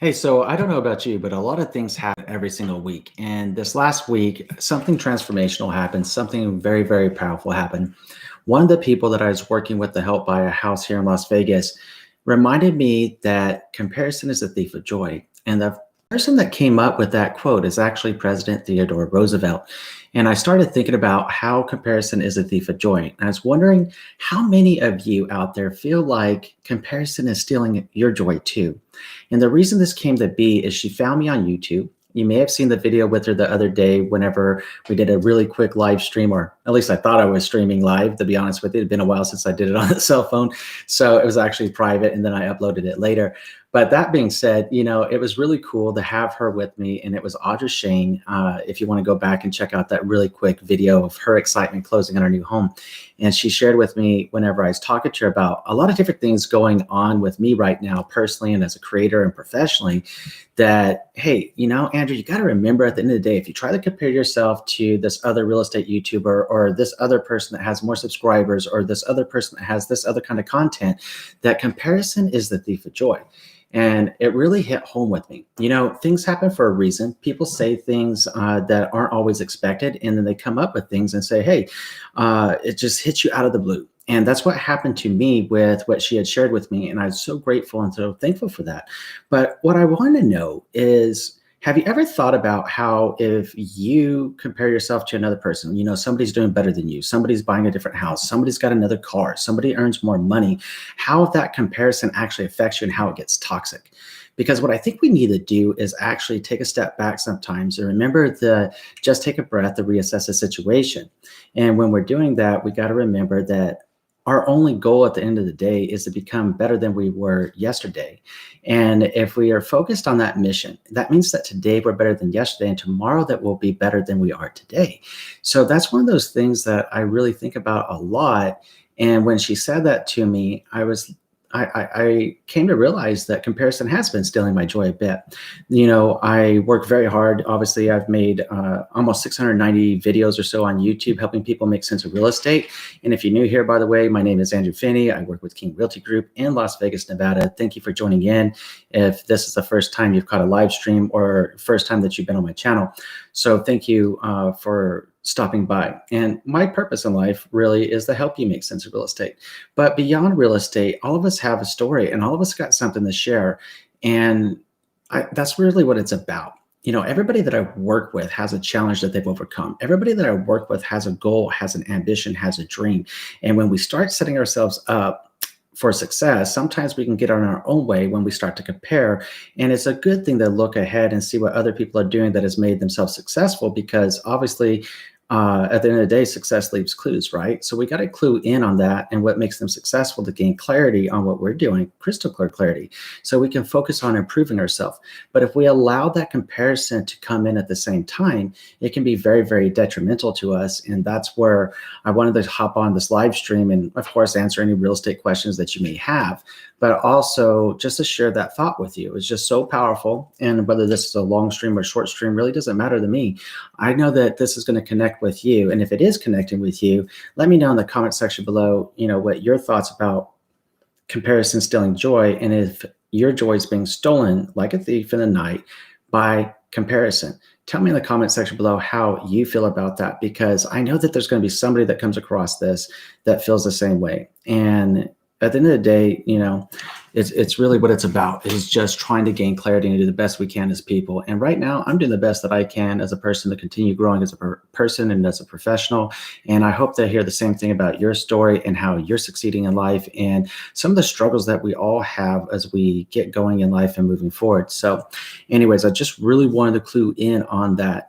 Hey, so I don't know about you, but a lot of things happen every single week. And this last week, something transformational happened, something very, very powerful happened. One of the people that I was working with to help buy a house here in Las Vegas reminded me that comparison is a thief of joy. And the person that came up with that quote is actually President Theodore Roosevelt. And I started thinking about how comparison is a thief of joy. And I was wondering how many of you out there feel like comparison is stealing your joy too. And the reason this came to be is she found me on YouTube. You may have seen the video with her the other day whenever we did a really quick live stream, or at least I thought I was streaming live, to be honest with you. It had been a while since I did it on the cell phone. So it was actually private, and then I uploaded it later. But that being said, it was really cool to have her with me, and it was Audra-Shayne. If you want to go back and check out that really quick video of her excitement closing on her new home. And she shared with me whenever I was talking to her about a lot of different things going on with me right now, personally and as a creator and professionally, that, hey, Andrew, you got to remember at the end of the day, if you try to compare yourself to this other real estate YouTuber or this other person that has more subscribers or this other person that has this other kind of content, that comparison is the thief of joy. And it really hit home with me. Things happen for a reason. People say things that aren't always expected, and then they come up with things and say, hey, it just hits you out of the blue. And that's what happened to me with what she had shared with me. And I was so grateful and so thankful for that. But what I want to know is, have you ever thought about how if you compare yourself to another person, somebody's doing better than you, somebody's buying a different house, somebody's got another car, somebody earns more money, how that comparison actually affects you and how it gets toxic? Because what I think we need to do is actually take a step back sometimes and remember just take a breath to reassess the situation. And when we're doing that, we got to remember that our only goal at the end of the day is to become better than we were yesterday. And if we are focused on that mission, that means that today we're better than yesterday, and tomorrow that we'll be better than we are today. So that's one of those things that I really think about a lot. And when she said that to me, I came to realize that comparison has been stealing my joy a bit. I work very hard. Obviously, I've made almost 690 videos or so on YouTube helping people make sense of real estate. And if you're new here, by the way, my name is Andrew Finney. I work with King Realty Group in Las Vegas, Nevada. Thank you for joining in. If this is the first time you've caught a live stream or first time that you've been on my channel. So thank you for stopping by. And my purpose in life really is to help you make sense of real estate. But beyond real estate, all of us have a story and all of us got something to share. And that's really what it's about. Everybody that I work with has a challenge that they've overcome. Everybody that I work with has a goal, has an ambition, has a dream. And when we start setting ourselves up for success, sometimes we can get on our own way when we start to compare. And it's a good thing to look ahead and see what other people are doing that has made themselves successful, because obviously at the end of the day, success leaves clues, right? So we got to clue in on that and what makes them successful to gain clarity on what we're doing, crystal clear clarity, so we can focus on improving ourselves. But if we allow that comparison to come in at the same time, it can be very, very detrimental to us. And that's where I wanted to hop on this live stream and, of course, answer any real estate questions that you may have, but also just to share that thought with you. It's just so powerful. And whether this is a long stream or short stream really doesn't matter to me. I know that this is going to connect with you. And if it is connecting with you, let me know in the comment section below, what your thoughts about comparison stealing joy, and if your joy is being stolen like a thief in the night by comparison. Tell me in the comment section below how you feel about that, because I know that there's going to be somebody that comes across this that feels the same way. And at the end of the day, it's really what it's about, is just trying to gain clarity and do the best we can as people. And right now, I'm doing the best that I can as a person to continue growing as a person and as a professional. And I hope to hear the same thing about your story and how you're succeeding in life and some of the struggles that we all have as we get going in life and moving forward. So anyways, I just really wanted to clue in on that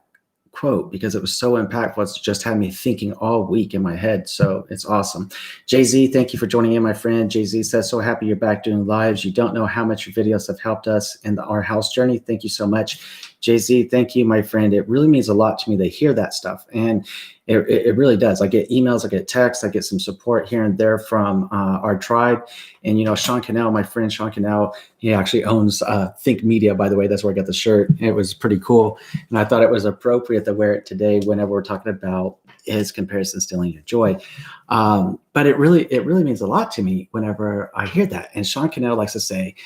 quote because it was so impactful. It's just had me thinking all week in my head. So it's awesome. Jay-Z, thank you for joining in, my friend. Jay-Z says, so happy you're back doing lives. You don't know how much your videos have helped us in our house journey. Thank you so much. Jay-Z, thank you, my friend. It really means a lot to me to hear that stuff. And it really does. I get emails, I get texts, I get some support here and there from our tribe. And, Sean Cannell, my friend Sean Cannell, he actually owns Think Media, by the way. That's where I got the shirt. It was pretty cool. And I thought it was appropriate to wear it today whenever we're talking about is comparison stealing your joy. But it really means a lot to me whenever I hear that. And Sean Cannell likes to say,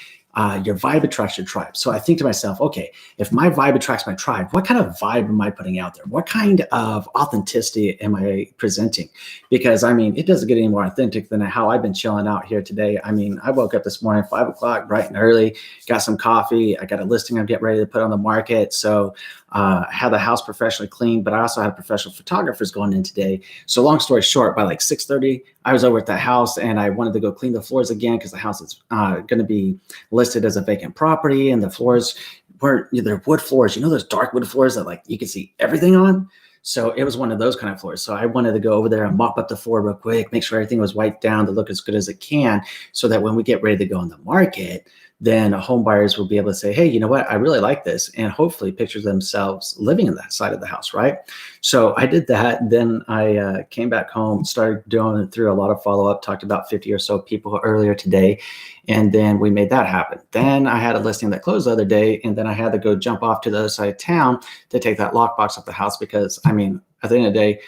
your vibe attracts your tribe. So I think to myself, okay, if my vibe attracts my tribe, what kind of vibe am I putting out there? What kind of authenticity am I presenting? Because I mean, it doesn't get any more authentic than how I've been chilling out here today. I mean, I woke up this morning, 5 o'clock, bright and early, got some coffee. I got a listing I'm getting ready to put on the market. So I had the house professionally cleaned, but I also had professional photographers going in today. So long story short, by like 6:30, I was over at that house and I wanted to go clean the floors again because the house is going to be listed as a vacant property, and the floors were either wood floors, those dark wood floors that like you can see everything on. So it was one of those kind of floors. So I wanted to go over there and mop up the floor real quick, make sure everything was wiped down to look as good as it can, so that when we get ready to go on the market, then home buyers will be able to say, hey, you know what? I really like this. And hopefully picture themselves living in that side of the house, right? So I did that. Then I came back home, started doing through a lot of follow-up, talked about 50 or so people earlier today. And then we made that happen. Then I had a listing that closed the other day. And then I had to go jump off to the other side of town to take that lockbox off the house because, I mean, at the end of the day,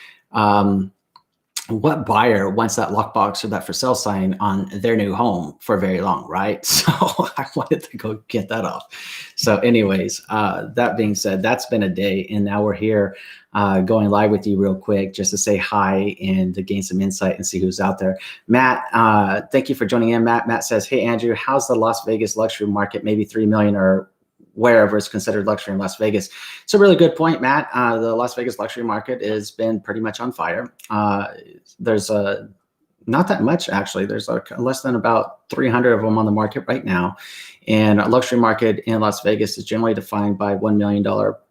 what buyer wants that lockbox or that for sale sign on their new home for very long, right? So I wanted to go get that off. So anyways, that being said, that's been a day. And now we're here going live with you real quick just to say hi and to gain some insight and see who's out there. Matt, thank you for joining in. Matt says, hey, Andrew, how's the Las Vegas luxury market? Maybe 3 million or wherever is considered luxury in Las Vegas. It's a really good point, Matt. The Las Vegas luxury market has been pretty much on fire. There's not that much, actually. There's less than about 300 of them on the market right now. And a luxury market in Las Vegas is generally defined by $1 million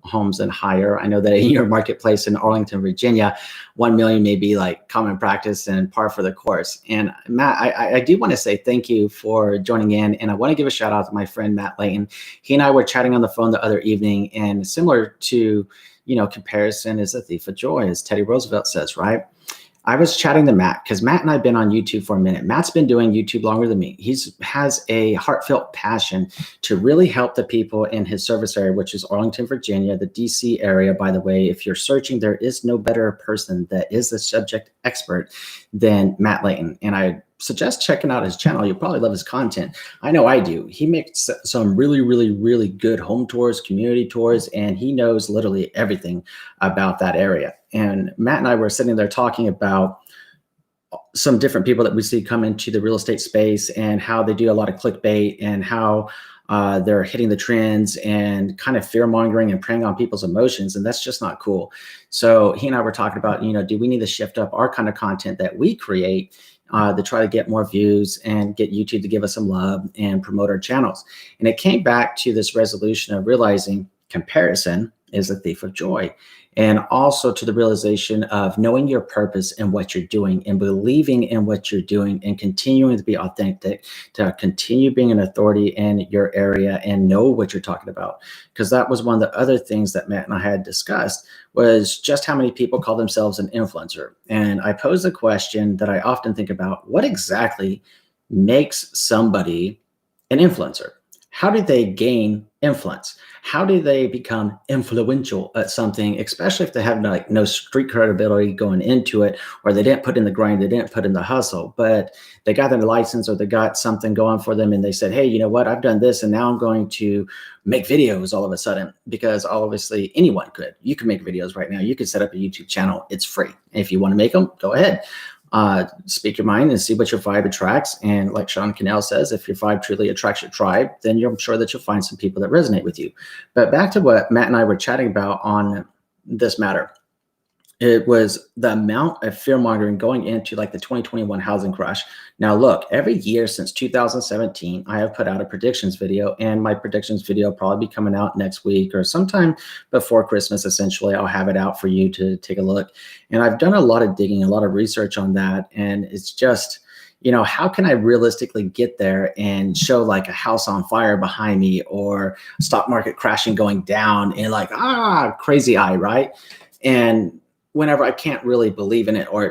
homes and higher. I know that in your marketplace in Arlington, Virginia, 1 million may be like common practice and par for the course. And Matt, I do want to say thank you for joining in. And I want to give a shout out to my friend, Matt Layton. He and I were chatting on the phone the other evening, and similar to, comparison is a thief of joy, as Teddy Roosevelt says, right? I was chatting to Matt because Matt and I have been on YouTube for a minute. Matt's been doing YouTube longer than me. He has a heartfelt passion to really help the people in his service area, which is Arlington, Virginia, the DC area. By the way, if you're searching, there is no better person that is the subject expert than Matt Layton. And I suggest checking out his channel. You'll probably love his content. I know I do. He makes some really, really, really good home tours, community tours, and he knows literally everything about that area. And Matt and I were sitting there talking about some different people that we see come into the real estate space and how they do a lot of clickbait and how they're hitting the trends and kind of fear mongering and preying on people's emotions. And that's just not cool. So he and I were talking about, do we need to shift up our kind of content that we create to try to get more views and get YouTube to give us some love and promote our channels. And it came back to this resolution of realizing comparison is a thief of joy. And also to the realization of knowing your purpose and what you're doing and believing in what you're doing and continuing to be authentic, to continue being an authority in your area and know what you're talking about. Because that was one of the other things that Matt and I had discussed was just how many people call themselves an influencer. And I posed a question that I often think about: what exactly makes somebody an influencer? How do they gain influence? How do they become influential at something, especially if they have no street credibility going into it, or they didn't put in the grind, they didn't put in the hustle, but they got their license or they got something going for them and they said, hey, you know what, I've done this and now I'm going to make videos all of a sudden, because obviously anyone could. You can make videos right now. You can set up a YouTube channel. It's free. If you want to make them, go ahead. Speak your mind and see what your vibe attracts. And like Sean Cannell says, if your vibe truly attracts your tribe, then I'm sure that you'll find some people that resonate with you. But back to what Matt and I were chatting about on this matter. It was the amount of fear mongering going into like the 2021 housing crash. Now, look, every year since 2017, I have put out a predictions video, and my predictions video will probably be coming out next week or sometime before Christmas. Essentially, I'll have it out for you to take a look. And I've done a lot of digging, a lot of research on that. And it's just, how can I realistically get there and show like a house on fire behind me or stock market crashing going down and like, crazy eye, right? And whenever I can't really believe in it, or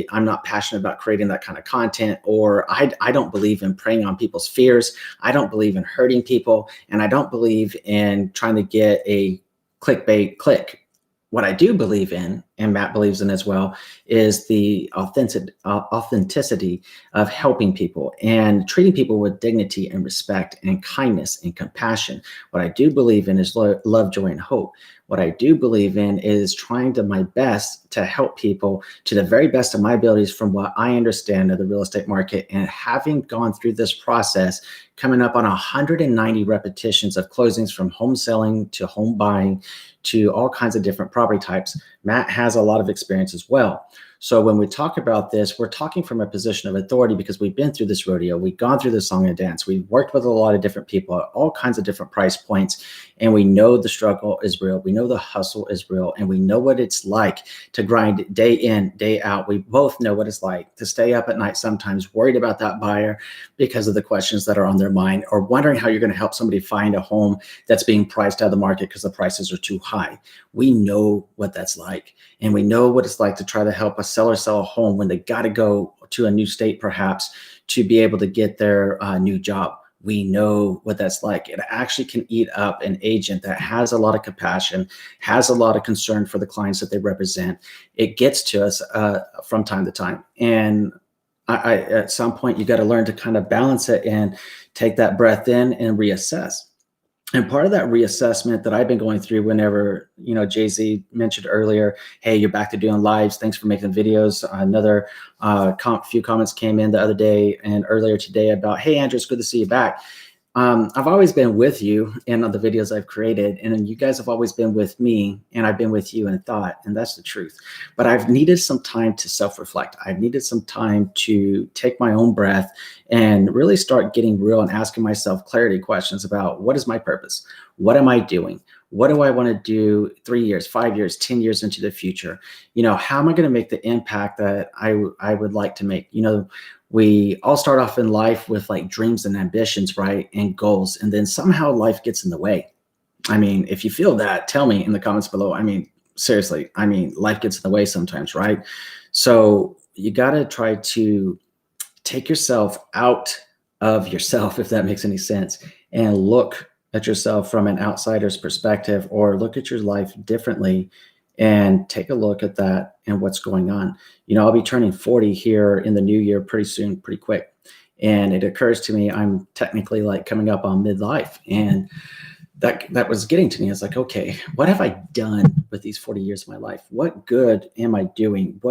I'm not passionate about creating that kind of content, or I don't believe in preying on people's fears. I don't believe in hurting people, and I don't believe in trying to get a clickbait click. What I do believe in and Matt believes in as well, is the authenticity of helping people and treating people with dignity and respect and kindness and compassion. What I do believe in is love, joy, and hope. What I do believe in is trying to my best to help people to the very best of my abilities from what I understand of the real estate market. And having gone through this process, coming up on 190 repetitions of closings from home selling to home buying to all kinds of different property types, Matt has a lot of experience as well. So when we talk about this, we're talking from a position of authority because we've been through this rodeo. We've gone through this song and dance. We've worked with a lot of different people at all kinds of different price points. And we know the struggle is real. We know the hustle is real. And we know what it's like to grind day in, day out. We both know what it's like to stay up at night, sometimes worried about that buyer because of the questions that are on their mind, or wondering how you're going to help somebody find a home that's being priced out of the market because the prices are too high. We know what that's like. And we know what it's like to try to help a seller sell a home when they got to go to a new state, perhaps, to be able to get their new job. We know what that's like. It actually can eat up an agent that has a lot of compassion, has a lot of concern for the clients that they represent. It gets to us from time to time. And I at some point, you got to learn to kind of balance it and take that breath in and reassess. And part of that reassessment that I've been going through whenever, Jay-Z mentioned earlier, hey, you're back to doing lives. Thanks for making videos. Another few comments came in the other day and earlier today about, hey, Andrew, it's good to see you back. I've always been with you in the videos I've created, and you guys have always been with me, and I've been with you in thought, and that's the truth. But I've needed some time to self-reflect. I've needed some time to take my own breath and really start getting real and asking myself clarity questions about what is my purpose? What am I doing? What do I want to do 3 years, 5 years, 10 years into the future? How am I going to make the impact that I would like to make? We all start off in life with like dreams and ambitions, right? And goals. And then somehow life gets in the way. I mean, if you feel that, tell me in the comments below. I mean, seriously, life gets in the way sometimes, right? So you got to try to take yourself out of yourself, if that makes any sense, and look at yourself from an outsider's perspective, or look at your life differently and take a look at that and what's going on. I'll be turning 40 here in the new year pretty soon, pretty quick. And it occurs to me, I'm technically like coming up on midlife. And that was getting to me. It's like, okay, what have I done with these 40 years of my life? What good am I doing?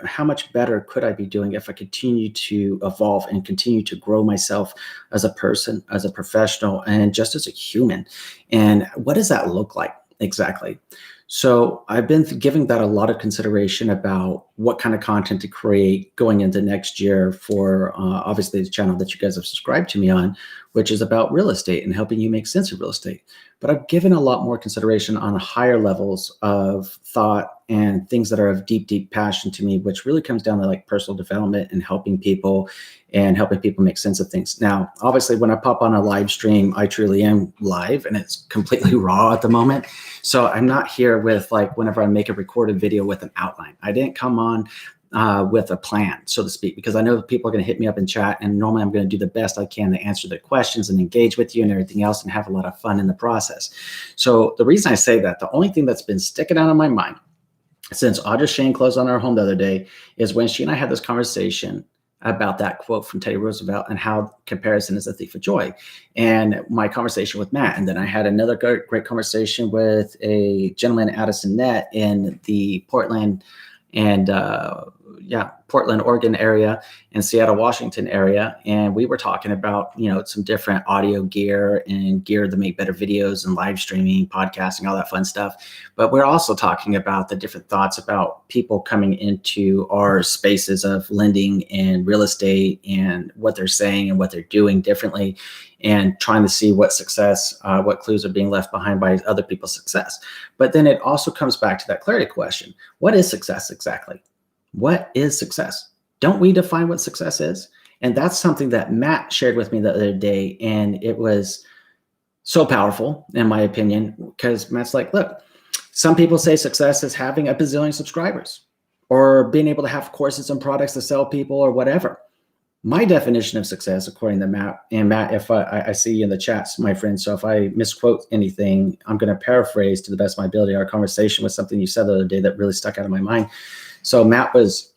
How much better could I be doing if I continue to evolve and continue to grow myself as a person, as a professional, and just as a human? And what does that look like exactly? So I've been giving that a lot of consideration about what kind of content to create going into next year for obviously the channel that you guys have subscribed to me on, which is about real estate and helping you make sense of real estate. But I've given a lot more consideration on higher levels of thought and things that are of deep, deep passion to me, which really comes down to like personal development and helping people make sense of things. Now, obviously, when I pop on a live stream, I truly am live and it's completely raw at the moment. So I'm not here with like whenever I make a recorded video with an outline. I didn't come on with a plan, so to speak, because I know people are going to hit me up in chat, and normally I'm going to do the best I can to answer their questions and engage with you and everything else and have a lot of fun in the process. So the reason I say that, the only thing that's been sticking out in my mind since Audra-Shayne closed on our home the other day is when she and I had this conversation about that quote from Teddy Roosevelt and how comparison is a thief of joy, and my conversation with Matt. And then I had another great conversation with a gentleman, Addison Net, in the Portland, Oregon area and Seattle, Washington area. And we were talking about, some different audio gear and gear to make better videos and live streaming, podcasting, all that fun stuff. But we're also talking about the different thoughts about people coming into our spaces of lending and real estate and what they're saying and what they're doing differently, and trying to see what clues are being left behind by other people's success. But then it also comes back to that clarity question. What is success exactly? What is success? Don't we define what success is? And that's something that Matt shared with me the other day. And it was so powerful, in my opinion, because Matt's like, look, some people say success is having a bazillion subscribers or being able to have courses and products to sell people or whatever. My definition of success, according to Matt, and Matt, if I see you in the chats, my friend, so if I misquote anything, I'm going to paraphrase to the best of my ability. Our conversation was something you said the other day that really stuck out of my mind. So Matt was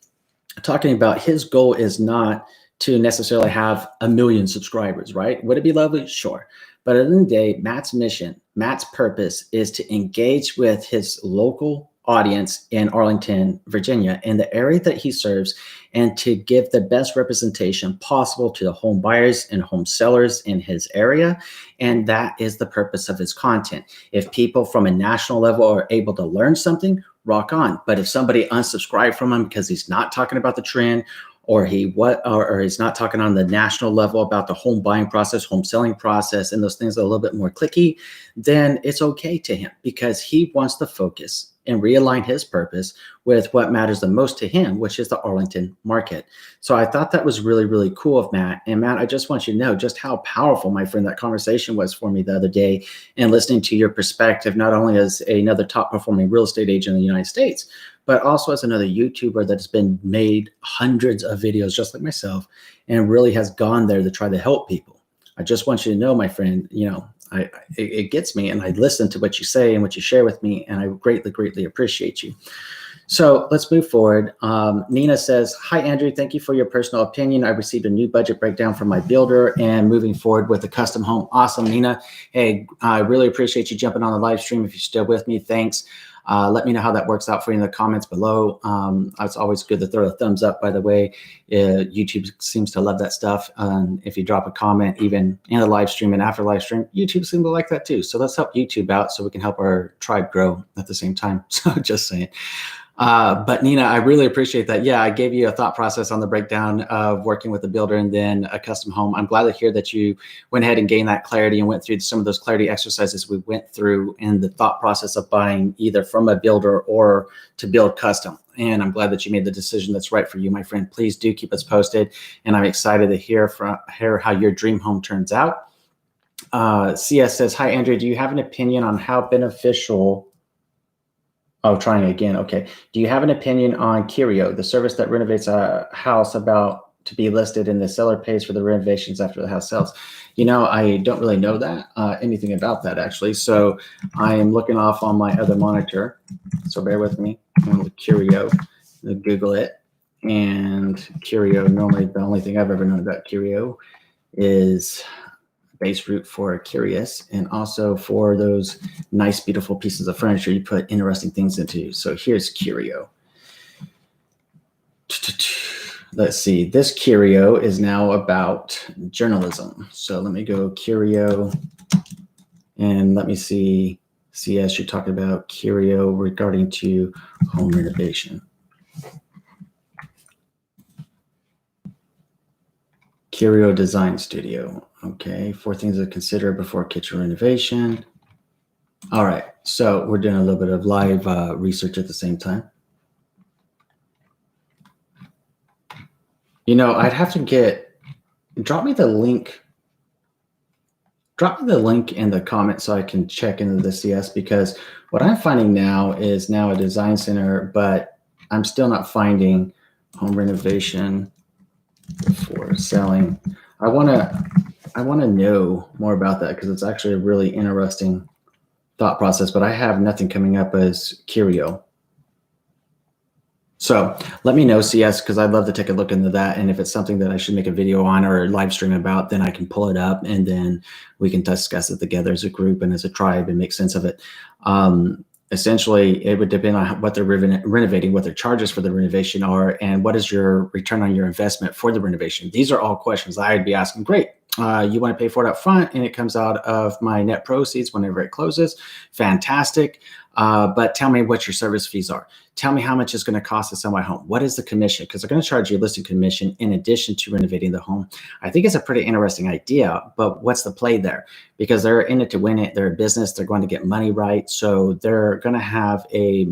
talking about his goal is not to necessarily have 1 million subscribers, right? Would it be lovely? Sure. But at the end of the day, Matt's mission, Matt's purpose is to engage with his local audience in Arlington, Virginia, in the area that he serves, and to give the best representation possible to the home buyers and home sellers in his area. And that is the purpose of his content. If people from a national level are able to learn something, rock on. But if somebody unsubscribed from him because he's not talking about the trend, or he's not talking on the national level about the home buying process, home selling process, and those things are a little bit more clicky, then it's okay to him, because he wants to focus and realign his purpose with what matters the most to him, which is the Arlington market. So I thought that was really, really cool of Matt. And Matt, I just want you to know just how powerful, my friend, that conversation was for me the other day, and listening to your perspective, not only as another top performing real estate agent in the United States, but also as another YouTuber that has been made hundreds of videos just like myself and really has gone there to try to help people. I just want you to know, my friend, it gets me, and I listen to what you say and what you share with me, and I greatly, greatly appreciate you. So let's move forward. Nina says, hi, Andrew. Thank you for your personal opinion. I received a new budget breakdown from my builder and moving forward with a custom home. Awesome, Nina. Hey, I really appreciate you jumping on the live stream. If you're still with me, thanks. Let me know how that works out for you in the comments below. It's always good to throw a thumbs up, by the way. YouTube seems to love that stuff. If you drop a comment, even in the live stream and after live stream, YouTube seems to like that too. So let's help YouTube out so we can help our tribe grow at the same time. So just saying. But Nina, I really appreciate that. Yeah, I gave you a thought process on the breakdown of working with a builder and then a custom home. I'm glad to hear that you went ahead and gained that clarity and went through some of those clarity exercises we went through in the thought process of buying either from a builder or to build custom. And I'm glad that you made the decision that's right for you, my friend. Please do keep us posted. And I'm excited to hear how your dream home turns out. CS says, hi, Andrew, do you have an opinion on how beneficial... Oh, trying again. Okay. Do you have an opinion on Curio, the service that renovates a house about to be listed and the seller pays for the renovations after the house sells? I don't really know that, anything about that actually. So I am looking off on my other monitor. So bear with me. I'm going to Curio, Google it. And Curio, normally the only thing I've ever known about Curio is base root for curious, and also for those nice, beautiful pieces of furniture you put interesting things into. So here's Curio. Let's see. This Curio is now about journalism. So let me go Curio, and let me see. CS, you're talking about Curio regarding to home renovation. Curio Design Studio. Okay, 4 things to consider before kitchen renovation. All right, so we're doing a little bit of live research at the same time. I'd have to drop me the link. Drop me the link in the comment so I can check into the CS, because what I'm finding now is a design center, but I'm still not finding home renovation before selling. I want to know more about that, because it's actually a really interesting thought process, but I have nothing coming up as Curio. So let me know, CS, because I'd love to take a look into that. And if it's something that I should make a video on or a live stream about, then I can pull it up and then we can discuss it together as a group and as a tribe and make sense of it. Essentially, it would depend on what they're renovating, what their charges for the renovation are, and what is your return on your investment for the renovation. These are all questions I'd be asking. Great. You want to pay for it up front and it comes out of my net proceeds whenever it closes. Fantastic. But tell me what your service fees are. Tell me how much it's going to cost to sell my home. What is the commission? Because they're going to charge you a listing commission in addition to renovating the home. I think it's a pretty interesting idea, but what's the play there? Because they're in it to win it. They're a business. They're going to get money right. So they're going to have a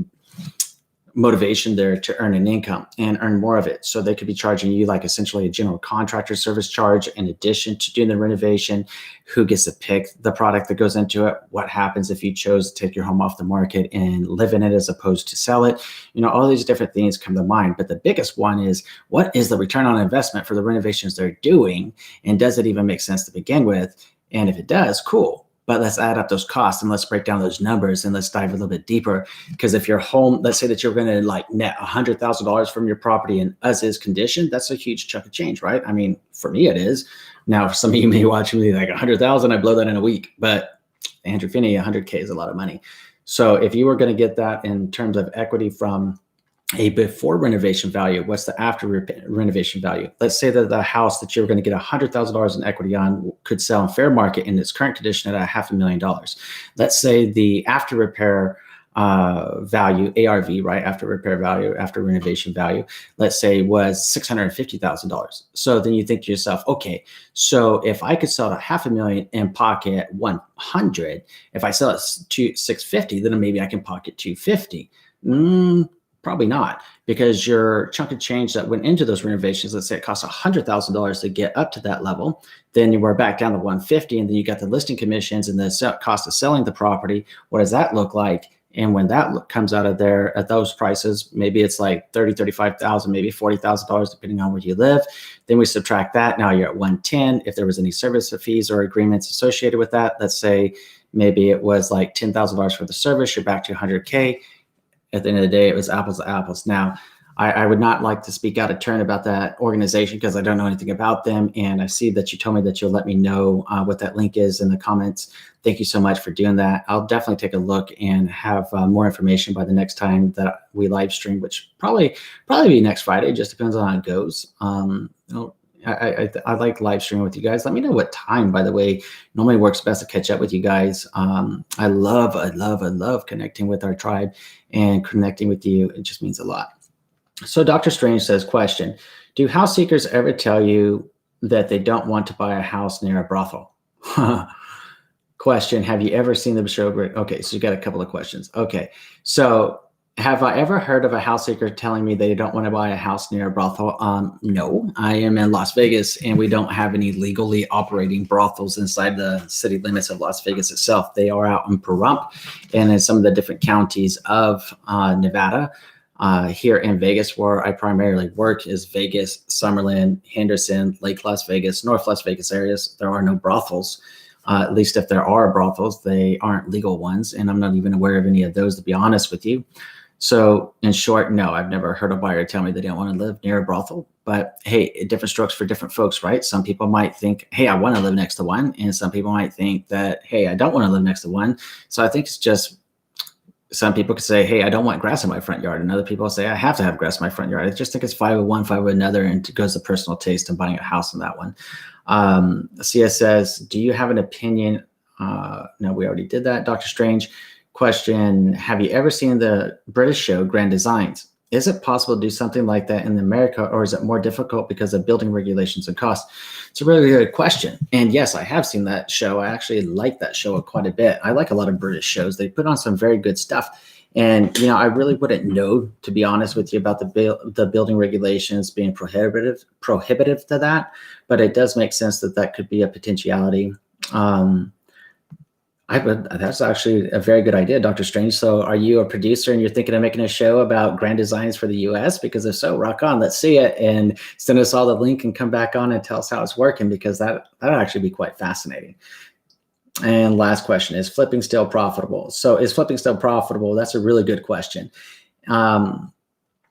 motivation there to earn an income and earn more of it. So they could be charging you like essentially a general contractor service charge in addition to doing the renovation. Who gets to pick the product that goes into it? What happens if you chose to take your home off the market and live in it as opposed to sell it? All these different things come to mind. But the biggest one is, what is the return on investment for the renovations they're doing? And does it even make sense to begin with? And if it does, cool. But let's add up those costs and let's break down those numbers and let's dive a little bit deeper. Because if your home, let's say that you're going to like net $100,000 from your property in as is condition, that's a huge chunk of change, right? I mean, for me, it is. Now, for some of you may watch me like 100,000, I blow that in a week. But Andrew Finney, 100K is a lot of money. So if you were going to get that in terms of equity from a before renovation value, what's the after renovation value? Let's say that the house that you're going to get $100,000 in equity on could sell in fair market in its current condition at $500,000. Let's say the after repair value, ARV, right? After repair value, after renovation value, let's say was $650,000. So then you think to yourself, okay, so if I could sell it at $500,000 and pocket 100, if I sell it to 650, then maybe I can pocket 250. Probably not, because your chunk of change that went into those renovations, let's say it costs $100,000 to get up to that level, then you were back down to 150, and then you got the listing commissions and the cost of selling the property. What does that look like? And when that comes out of there at those prices, maybe it's like $30,000, $35,000, maybe $40,000, depending on where you live. Then we subtract that. Now you're at 110. If there was any service fees or agreements associated with that, let's say maybe it was like $10,000 for the service, you're back to 100K. At the end of the day, it was apples to apples. Now, I would not like to speak out of turn about that organization because I don't know anything about them. And I see that you told me that you'll let me know what that link is in the comments. Thank you so much for doing that. I'll definitely take a look and have more information by the next time that we live stream, which probably be next Friday. Just depends on how it goes. I like live streaming with you guys. Let me know what time, by the way, normally works best to catch up with you guys. I love connecting with our tribe and connecting with you. It just means a lot. So Dr. Strange says, question, do house seekers ever tell you that they don't want to buy a house near a brothel? Question, have you ever seen the show? Okay, so you got a couple of questions. Okay, so have I ever heard of a house seeker telling me they don't want to buy a house near a brothel? No, I am in Las Vegas and we don't have any legally operating brothels inside the city limits of Las Vegas itself. They are out in Pahrump and in some of the different counties of Nevada. Here in Vegas, where I primarily work, is Vegas, Summerlin, Henderson, Lake Las Vegas, North Las Vegas areas. There are no brothels. At least if there are brothels, they aren't legal ones. And I'm not even aware of any of those, to be honest with you. So in short, no, I've never heard a buyer tell me they don't want to live near a brothel. But hey, different strokes for different folks, right? Some people might think, hey, I want to live next to one. And some people might think that, hey, I don't want to live next to one. So I think it's just, some people could say, hey, I don't want grass in my front yard. And other people say, I have to have grass in my front yard. I just think it's 501, 501 another, and it goes to personal taste and buying a house on that one. CS says, do you have an opinion? No, we already did that. Dr. Strange question, have you ever seen the British show Grand Designs? Is it possible to do something like that in America, or is it more difficult because of building regulations and costs? It's a really good question. And yes, I have seen that show. I actually like that show quite a bit. I like a lot of British shows. They put on some very good stuff. And, I really wouldn't know, to be honest with you, about the building regulations being prohibitive to that. But it does make sense that could be a potentiality. That's actually a very good idea, Dr. Strange. So are you a producer and you're thinking of making a show about grand designs for the US? Because if so, rock on, let's see it and send us all the link and come back on and tell us how it's working, because that'd actually be quite fascinating. And last question, is flipping still profitable? So is flipping still profitable? That's a really good question.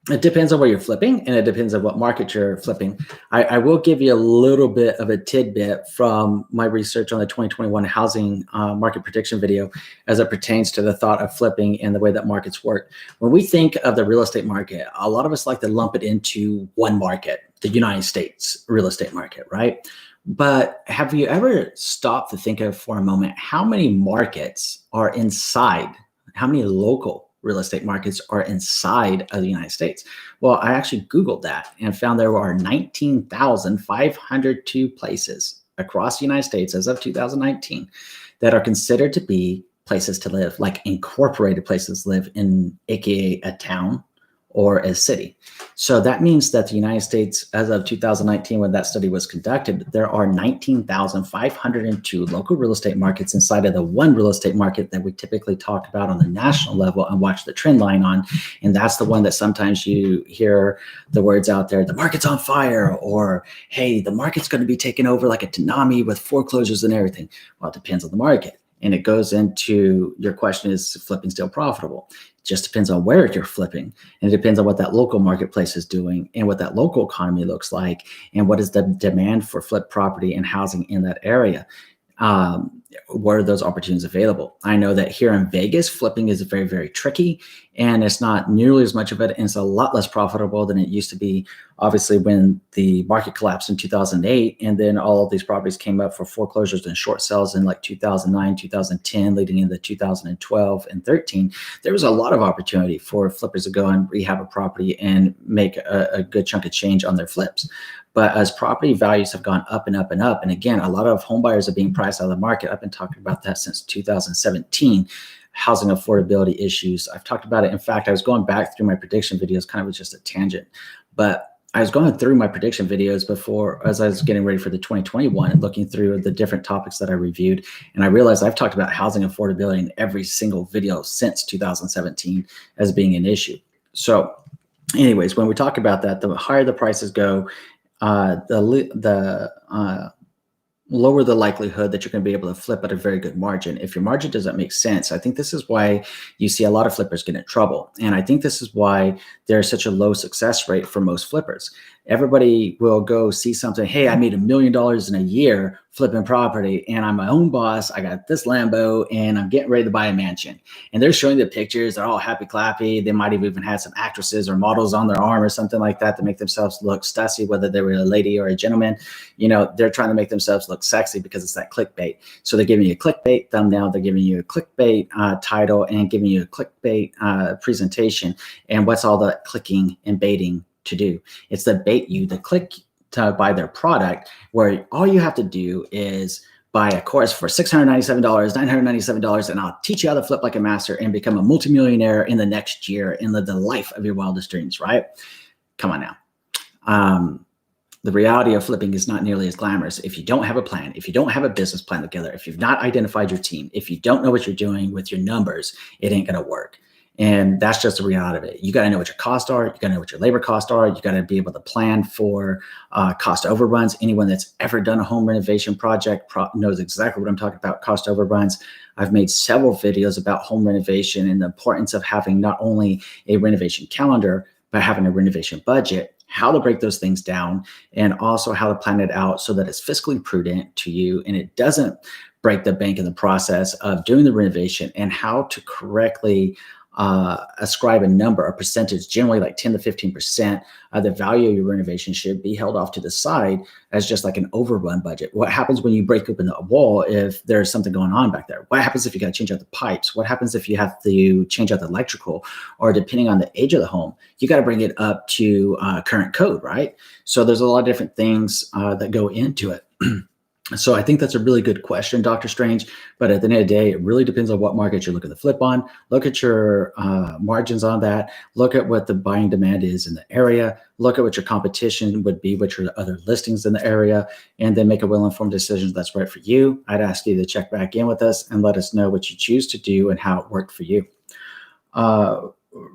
It depends on where you're flipping, and it depends on what market you're flipping. I will give you a little bit of a tidbit from my research on the 2021 housing market prediction video as it pertains to the thought of flipping and the way that markets work. When we think of the real estate market, a lot of us like to lump it into one market, the United States real estate market, right? But have you ever stopped to think of for a moment how many markets are inside, how many local real estate markets are inside of the United States? Well, I actually Googled that and found there are 19,502 places across the United States as of 2019 that are considered to be places to live, like incorporated places to live in, AKA a town or a city. So that means that the United States, as of 2019, when that study was conducted, there are 19,502 local real estate markets inside of the one real estate market that we typically talk about on the national level and watch the trend line on. And that's the one that sometimes you hear the words out there, the market's on fire, or, hey, the market's going to be taken over like a tsunami with foreclosures and everything. Well, it depends on the market. And it goes into your question, is flipping still profitable? It just depends on where you're flipping. And it depends on what that local marketplace is doing and what that local economy looks like and what is the demand for flip property and housing in that area. What are those opportunities available? I know that here in Vegas, flipping is very, very tricky, and it's not nearly as much of it, and it's a lot less profitable than it used to be, obviously, when the market collapsed in 2008, and then all of these properties came up for foreclosures and short sales in like 2009, 2010, leading into 2012 and 13. There was a lot of opportunity for flippers to go and rehab a property and make a good chunk of change on their flips. But as property values have gone up and up and up, and again, a lot of home buyers are being priced out of the market. I've been talking about that since 2017. Housing affordability issues. I've talked about it. In fact, I was going back through my prediction videos, kind of just a tangent, but I was going through my prediction videos before, as I was getting ready for the 2021 and looking through the different topics that I reviewed. And I realized I've talked about housing affordability in every single video since 2017 as being an issue. So anyways, when we talk about that, the higher the prices go, the lower the likelihood that you're going to be able to flip at a very good margin. If your margin doesn't make sense, I think this is why you see a lot of flippers get in trouble. And I think this is why there's such a low success rate for most flippers. Everybody will go see something. Hey, I made $1 million in a year flipping property, and I'm my own boss. I got this Lambo, and I'm getting ready to buy a mansion. And they're showing the pictures. They're all happy clappy. They might have even had some actresses or models on their arm or something like that to make themselves look stussy, whether they were a lady or a gentleman. You know, they're trying to make themselves look sexy because it's that clickbait. So they're giving you a clickbait thumbnail. They're giving you a clickbait title and giving you a clickbait presentation. And what's all the clicking and baiting to do? It's to bait you to click to buy their product, where all you have to do is buy a course for $697, $997, and I'll teach you how to flip like a master and become a multimillionaire in the next year in the life of your wildest dreams, right? Come on now. The reality of flipping is not nearly as glamorous. If you don't have a plan, if you don't have a business plan together, if you've not identified your team, if you don't know what you're doing with your numbers, it ain't going to work. And that's just the reality of it. You got to know what your costs are. You got to know what your labor costs are. You got to be able to plan for cost overruns. Anyone that's ever done a home renovation project knows exactly what I'm talking about, cost overruns. I've made several videos about home renovation and the importance of having not only a renovation calendar, but having a renovation budget, how to break those things down, and also how to plan it out so that it's fiscally prudent to you and it doesn't break the bank in the process of doing the renovation, and how to correctly ascribe a number, a percentage, generally like 10 to 15% of the value of your renovation should be held off to the side as just like an overrun budget. What happens when you break open a wall if there's something going on back there? What happens if you got to change out the pipes? What happens if you have to change out the electrical? Or depending on the age of the home, you got to bring it up to current code, right? So there's a lot of different things that go into it. So I think that's a really good question, Dr. Strange. But at the end of the day, it really depends on what market you're looking to flip on. Look at your margins on that. Look at what the buying demand is in the area. Look at what your competition would be, which are other listings in the area, and then make a well-informed decision that's right for you. I'd ask you to check back in with us and let us know what you choose to do and how it worked for you.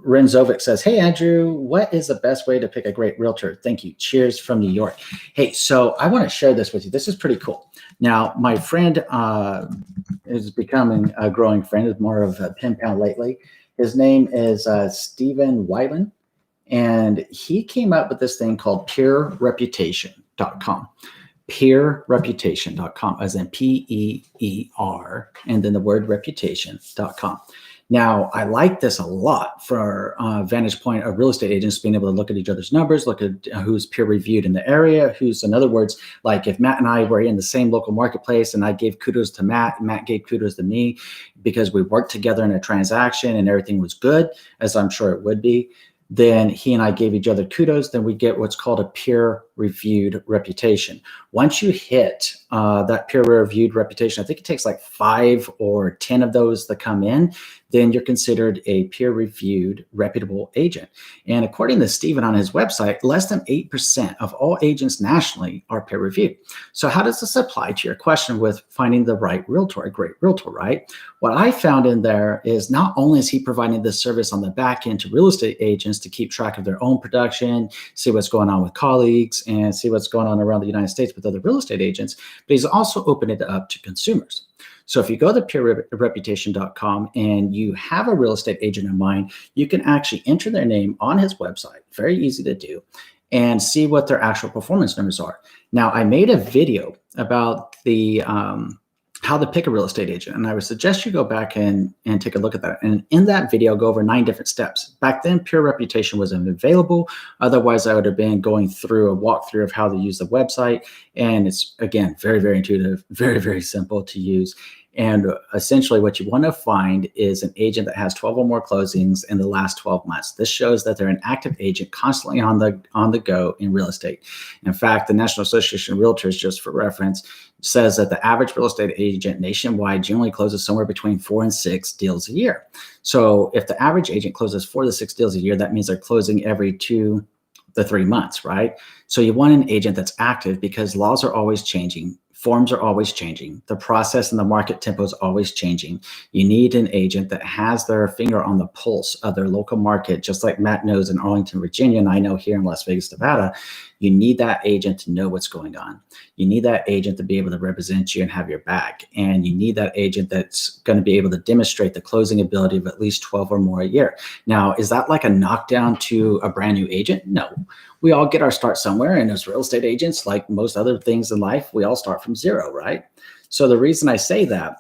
Renzovic says, hey, Andrew, what is the best way to pick a great realtor? Thank you. Cheers from New York. Hey, so I want to share this with you. This is pretty cool. Now, my friend is becoming a growing friend, is more of a pen pal lately. His name is Stephen Weiland, and he came up with this thing called peerreputation.com. Peerreputation.com, as in P-E-E-R, and then the word reputation.com. Now, I like this a lot for vantage point of real estate agents being able to look at each other's numbers, look at who's peer reviewed in the area, who's, in other words, like if Matt and I were in the same local marketplace and I gave kudos to Matt, Matt gave kudos to me because we worked together in a transaction and everything was good, as I'm sure it would be, then he and I gave each other kudos, then we get what's called a peer reviewed reputation. Once you hit that peer reviewed reputation, I think it takes like 5 or 10 of those that come in, then you're considered a peer reviewed reputable agent. And according to Stephen on his website, less than 8% of all agents nationally are peer reviewed. So how does this apply to your question with finding the right realtor, a great realtor, right? What I found in there is not only is he providing this service on the back end to real estate agents to keep track of their own production, see what's going on with colleagues, and see what's going on around the United States with other real estate agents, but he's also opened it up to consumers. So if you go to peerreputation.com and you have a real estate agent in mind, you can actually enter their name on his website, very easy to do, and see what their actual performance numbers are. Now, I made a video about the how to pick a real estate agent, and I would suggest you go back and take a look at that. And in that video, go over 9 different steps. Back then, Pure Reputation wasn't available. Otherwise, I would have been going through a walkthrough of how to use the website. And it's, again, very, very intuitive, very, very simple to use. And essentially what you want to find is an agent that has 12 or more closings in the last 12 months. This shows that they're an active agent constantly on the go in real estate. In fact, the National Association of Realtors, just for reference, says that the average real estate agent nationwide generally closes somewhere between 4 and 6 deals a year. So if the average agent closes 4 to 6 deals a year, that means they're closing every 2 to 3 months, right? So you want an agent that's active because laws are always changing. Forms are always changing. The process and the market tempo is always changing. You need an agent that has their finger on the pulse of their local market, just like Matt knows in Arlington, Virginia, and I know here in Las Vegas, Nevada. You need that agent to know what's going on. You need that agent to be able to represent you and have your back. And you need that agent that's going to be able to demonstrate the closing ability of at least 12 or more a year. Now, is that like a knockdown to a brand new agent? No. We all get our start somewhere, and as real estate agents, like most other things in life, we all start from zero, right? So the reason I say that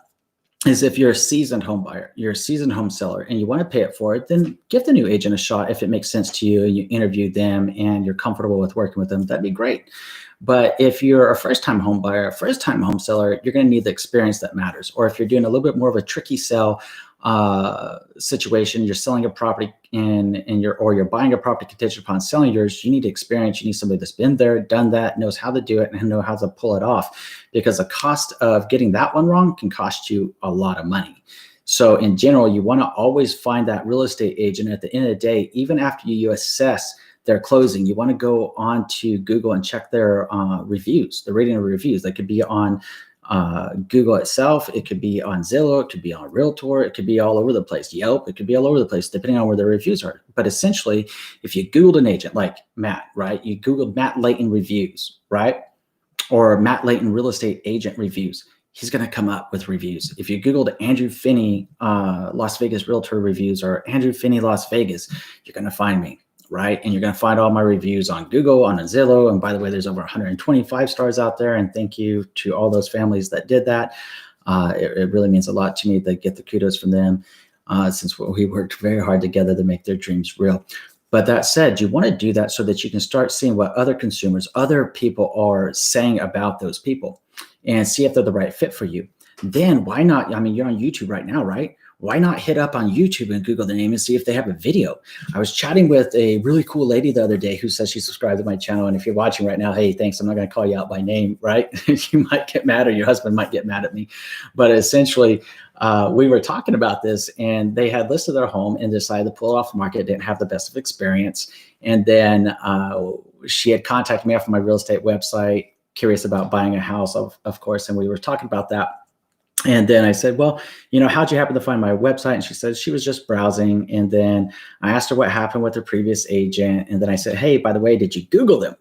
is if you're a seasoned home buyer, you're a seasoned home seller, and you want to pay it forward, then give the new agent a shot if it makes sense to you and you interview them and you're comfortable with working with them. That'd be great. But if you're a first-time home buyer, a first-time home seller, you're going to need the experience that matters. Or if you're doing a little bit more of a tricky sell situation, you're selling a property or you're buying a property contingent upon selling yours, you need experience. You need somebody that's been there, done that, knows how to do it, and know how to pull it off. Because the cost of getting that one wrong can cost you a lot of money. So in general, you want to always find that real estate agent at the end of the day, even after you assess their closing, you want to go on to Google and check their reviews, the rating of reviews. That could be on Google itself, it could be on Zillow, it could be on Realtor, it could be all over the place. Yelp, it could be all over the place, depending on where the reviews are. But essentially, if you Googled an agent like Matt, right? You Googled Matt Layton reviews, right? Or Matt Layton real estate agent reviews. He's going to come up with reviews. If you Googled Andrew Finney Las Vegas Realtor reviews or Andrew Finney Las Vegas, you're going to find me. Right? And you're going to find all my reviews on Google, on Zillow. And by the way, there's over 125 stars out there. And thank you to all those families that did that. It really means a lot to me to get the kudos from them since we worked very hard together to make their dreams real. But that said, you want to do that so that you can start seeing what other consumers, other people are saying about those people and see if they're the right fit for you. Then why not? I mean, you're on YouTube right now, right? Why not hit up on YouTube and Google the name and see if they have a video? I was chatting with a really cool lady the other day who says she subscribed to my channel. And if you're watching right now, hey, thanks. I'm not going to call you out by name, right? You might get mad or your husband might get mad at me. But essentially, we were talking about this and they had listed their home and decided to pull it off the market, didn't have the best of experience. And then she had contacted me off of my real estate website, curious about buying a house, of course. And we were talking about that. And then I said, well, how'd you happen to find my website? And she said she was just browsing. And then I asked her what happened with her previous agent. And then I said, hey, by the way, did you Google them?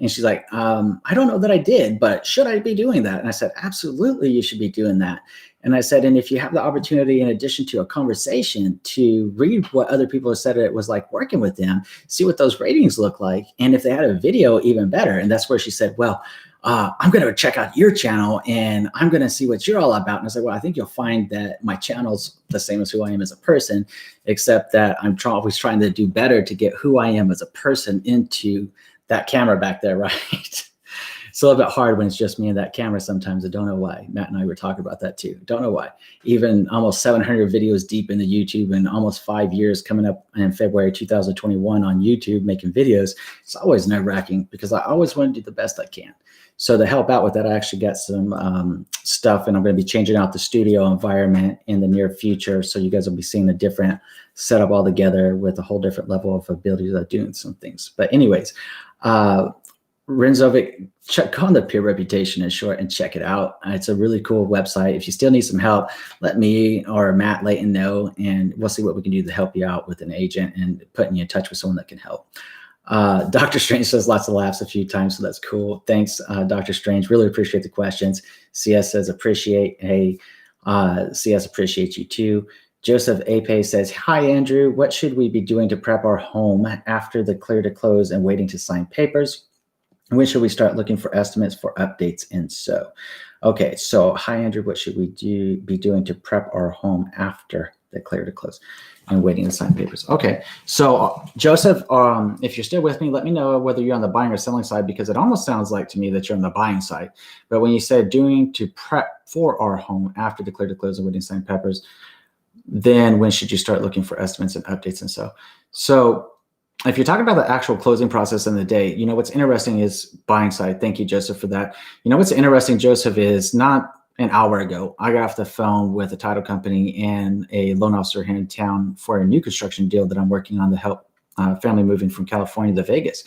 And she's like, I don't know that I did, but should I be doing that? And I said, absolutely, you should be doing that. And I said, and if you have the opportunity, in addition to a conversation, to read what other people have said it was like working with them, see what those ratings look like. And if they had a video, even better. And that's where she said, well, I'm going to check out your channel and I'm going to see what you're all about. And I was like, well, I think you'll find that my channel's the same as who I am as a person, except that I'm always trying to do better to get who I am as a person into that camera back there, right? It's a little bit hard when it's just me and that camera sometimes. I don't know why. Matt and I were talking about that too. Don't know why. Even almost 700 videos deep into YouTube and almost 5 years coming up in February 2021 on YouTube making videos, it's always nerve-wracking because I always want to do the best I can. So to help out with that, I actually got some stuff, and I'm going to be changing out the studio environment in the near future. So you guys will be seeing a different setup altogether with a whole different level of ability of doing some things. But anyways, Renzovic, go on the Peer Reputation in short and check it out. It's a really cool website. If you still need some help, let me or Matt Layton know, and we'll see what we can do to help you out with an agent and putting you in touch with someone that can help. Dr. Strange says lots of laughs a few times, so that's cool. Thanks, Dr. Strange. Really appreciate the questions. CS says appreciate. Hey, CS appreciate you too. Joseph Ape says, hi, Andrew. What should we be doing to prep our home after the clear to close and waiting to sign papers? When should we start looking for estimates for updates and so? Okay, so hi, Andrew. What should we be doing to prep our home after the clear to close and waiting to sign papers? Okay, so Joseph, if you're still with me, let me know whether you're on the buying or selling side, because it almost sounds like to me that you're on the buying side. But when you said doing to prep for our home after the clear to close and waiting to sign papers, then when should you start looking for estimates and updates and so? So if you're talking about the actual closing process in the day, you know, what's interesting is buying side. Thank you, Joseph, for that. You know, what's interesting, Joseph, is not an hour ago, I got off the phone with a title company and a loan officer here in town for a new construction deal that I'm working on to help family moving from California to Vegas.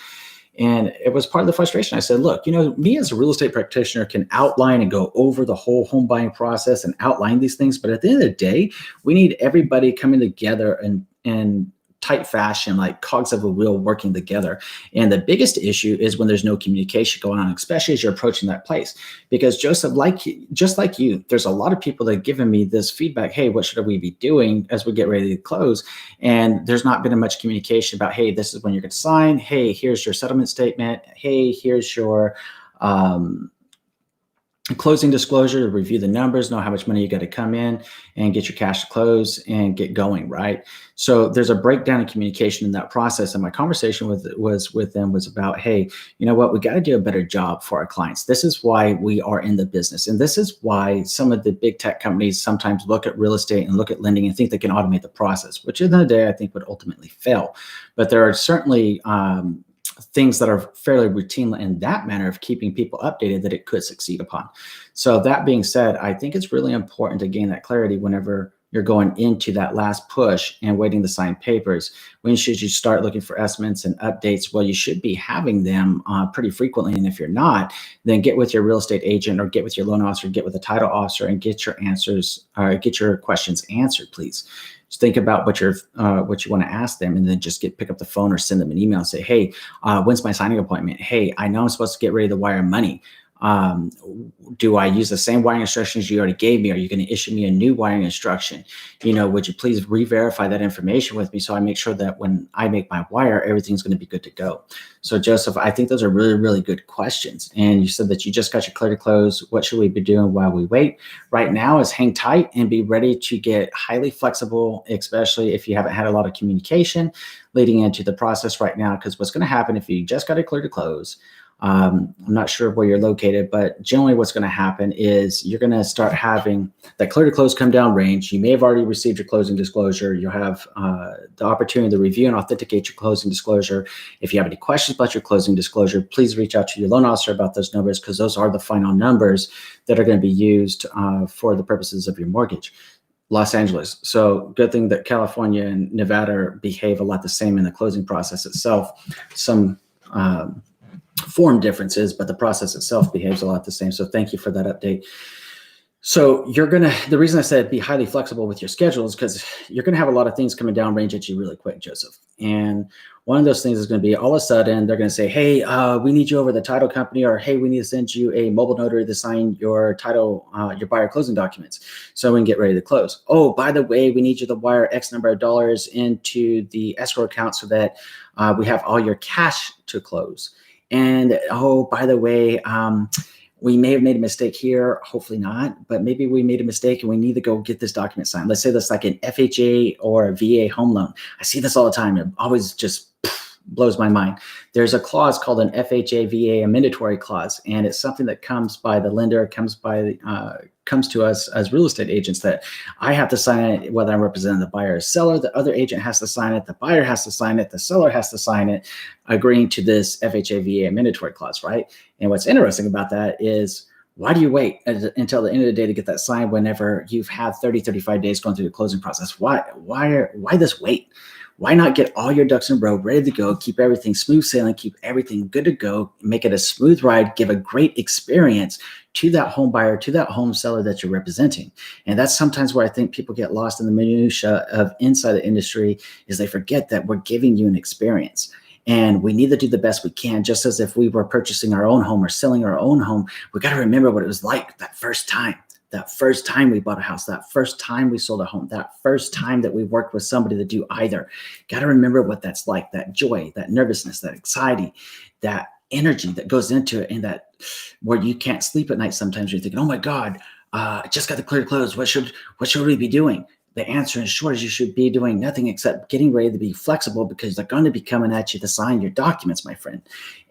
And it was part of the frustration. I said, look, you know, me as a real estate practitioner can outline and go over the whole home buying process and outline these things. But at the end of the day, we need everybody coming together and tight fashion, like cogs of a wheel working together. And the biggest issue is when there's no communication going on, especially as you're approaching that place. Because Joseph, just like you, there's a lot of people that have given me this feedback. Hey, what should we be doing as we get ready to close? And there's not been much communication about, hey, this is when you're going to sign. Hey, here's your settlement statement. Hey, here's your closing disclosure, review the numbers, know how much money you got to come in and get your cash to close and get going, right? So there's a breakdown in communication in that process. And my conversation with them was about, hey, you know what, we got to do a better job for our clients. This is why we are in the business. And this is why some of the big tech companies sometimes look at real estate and look at lending and think they can automate the process, which in the day I think would ultimately fail. But there are certainly things that are fairly routine in that manner of keeping people updated that it could succeed upon. So that being said, I think it's really important to gain that clarity whenever you're going into that last push and waiting to sign papers. When should you start looking for estimates and updates? Well, you should be having them pretty frequently. And if you're not, then get with your real estate agent or get with your loan officer, get with a title officer and get your answers or get your questions answered, please. Just think about what you want to ask them, and then just pick up the phone or send them an email and say, hey, when's my signing appointment? Hey, I know I'm supposed to get ready to wire money. Do I use the same wiring instructions you already gave me? Are you going to issue me a new wiring instruction? You know, would you please re-verify that information with me so I make sure that when I make my wire, everything's going to be good to go. So Joseph, I think those are really, really good questions. And you said that you just got your clear to close. What should we be doing while we wait? Right now is hang tight and be ready to get highly flexible, especially if you haven't had a lot of communication leading into the process right now. Because what's going to happen if you just got it clear to close, I'm not sure where you're located, but generally what's going to happen is you're going to start having that clear to close come down range. You may have already received your closing disclosure. You'll have the opportunity to review and authenticate your closing disclosure. If you have any questions about your closing disclosure, please reach out to your loan officer about those numbers, because those are the final numbers that are going to be used for the purposes of your mortgage. Los Angeles. So good thing that California and Nevada behave a lot the same in the closing process itself. Some form differences, but the process itself behaves a lot the same. So thank you for that update. So the reason I said be highly flexible with your schedule is because you're going to have a lot of things coming down range at you really quick, Joseph. And one of those things is going to be all of a sudden they're going to say, hey, we need you over the title company, or hey, we need to send you a mobile notary to sign your title, your buyer closing documents so we can get ready to close. Oh, by the way, we need you to wire X number of dollars into the escrow account so that we have all your cash to close. And oh, by the way, we may have made a mistake here, hopefully not, but maybe we made a mistake and we need to go get this document signed. Let's say that's like an FHA or a VA home loan. I see this all the time. It always just blows my mind. There's a clause called an FHA, VA, mandatory clause, and it's something that comes by the lender, comes to us as real estate agents, that I have to sign it, whether I'm representing the buyer or seller. The other agent has to sign it, the buyer has to sign it, the seller has to sign it, agreeing to this FHA, VA, mandatory clause, right? And what's interesting about that is, why do you wait until the end of the day to get that signed whenever you've had 30, 35 days going through the closing process? Why this wait? Why not get all your ducks in a row, ready to go, keep everything smooth sailing, keep everything good to go, make it a smooth ride, give a great experience to that home buyer, to that home seller that you're representing? And that's sometimes where I think people get lost in the minutia of inside the industry, is they forget that we're giving you an experience. And we need to do the best we can, just as if we were purchasing our own home or selling our own home. We got to remember what it was like that first time we bought a house, that first time we sold a home, that first time that we worked with somebody to do either. Got to remember what that's like, that joy, that nervousness, that anxiety, that energy that goes into it, and that where you can't sleep at night sometimes. You're thinking, oh my God, I just got the clear to close. What should we be doing? The answer, in short, is you should be doing nothing except getting ready to be flexible, because they're going to be coming at you to sign your documents, my friend.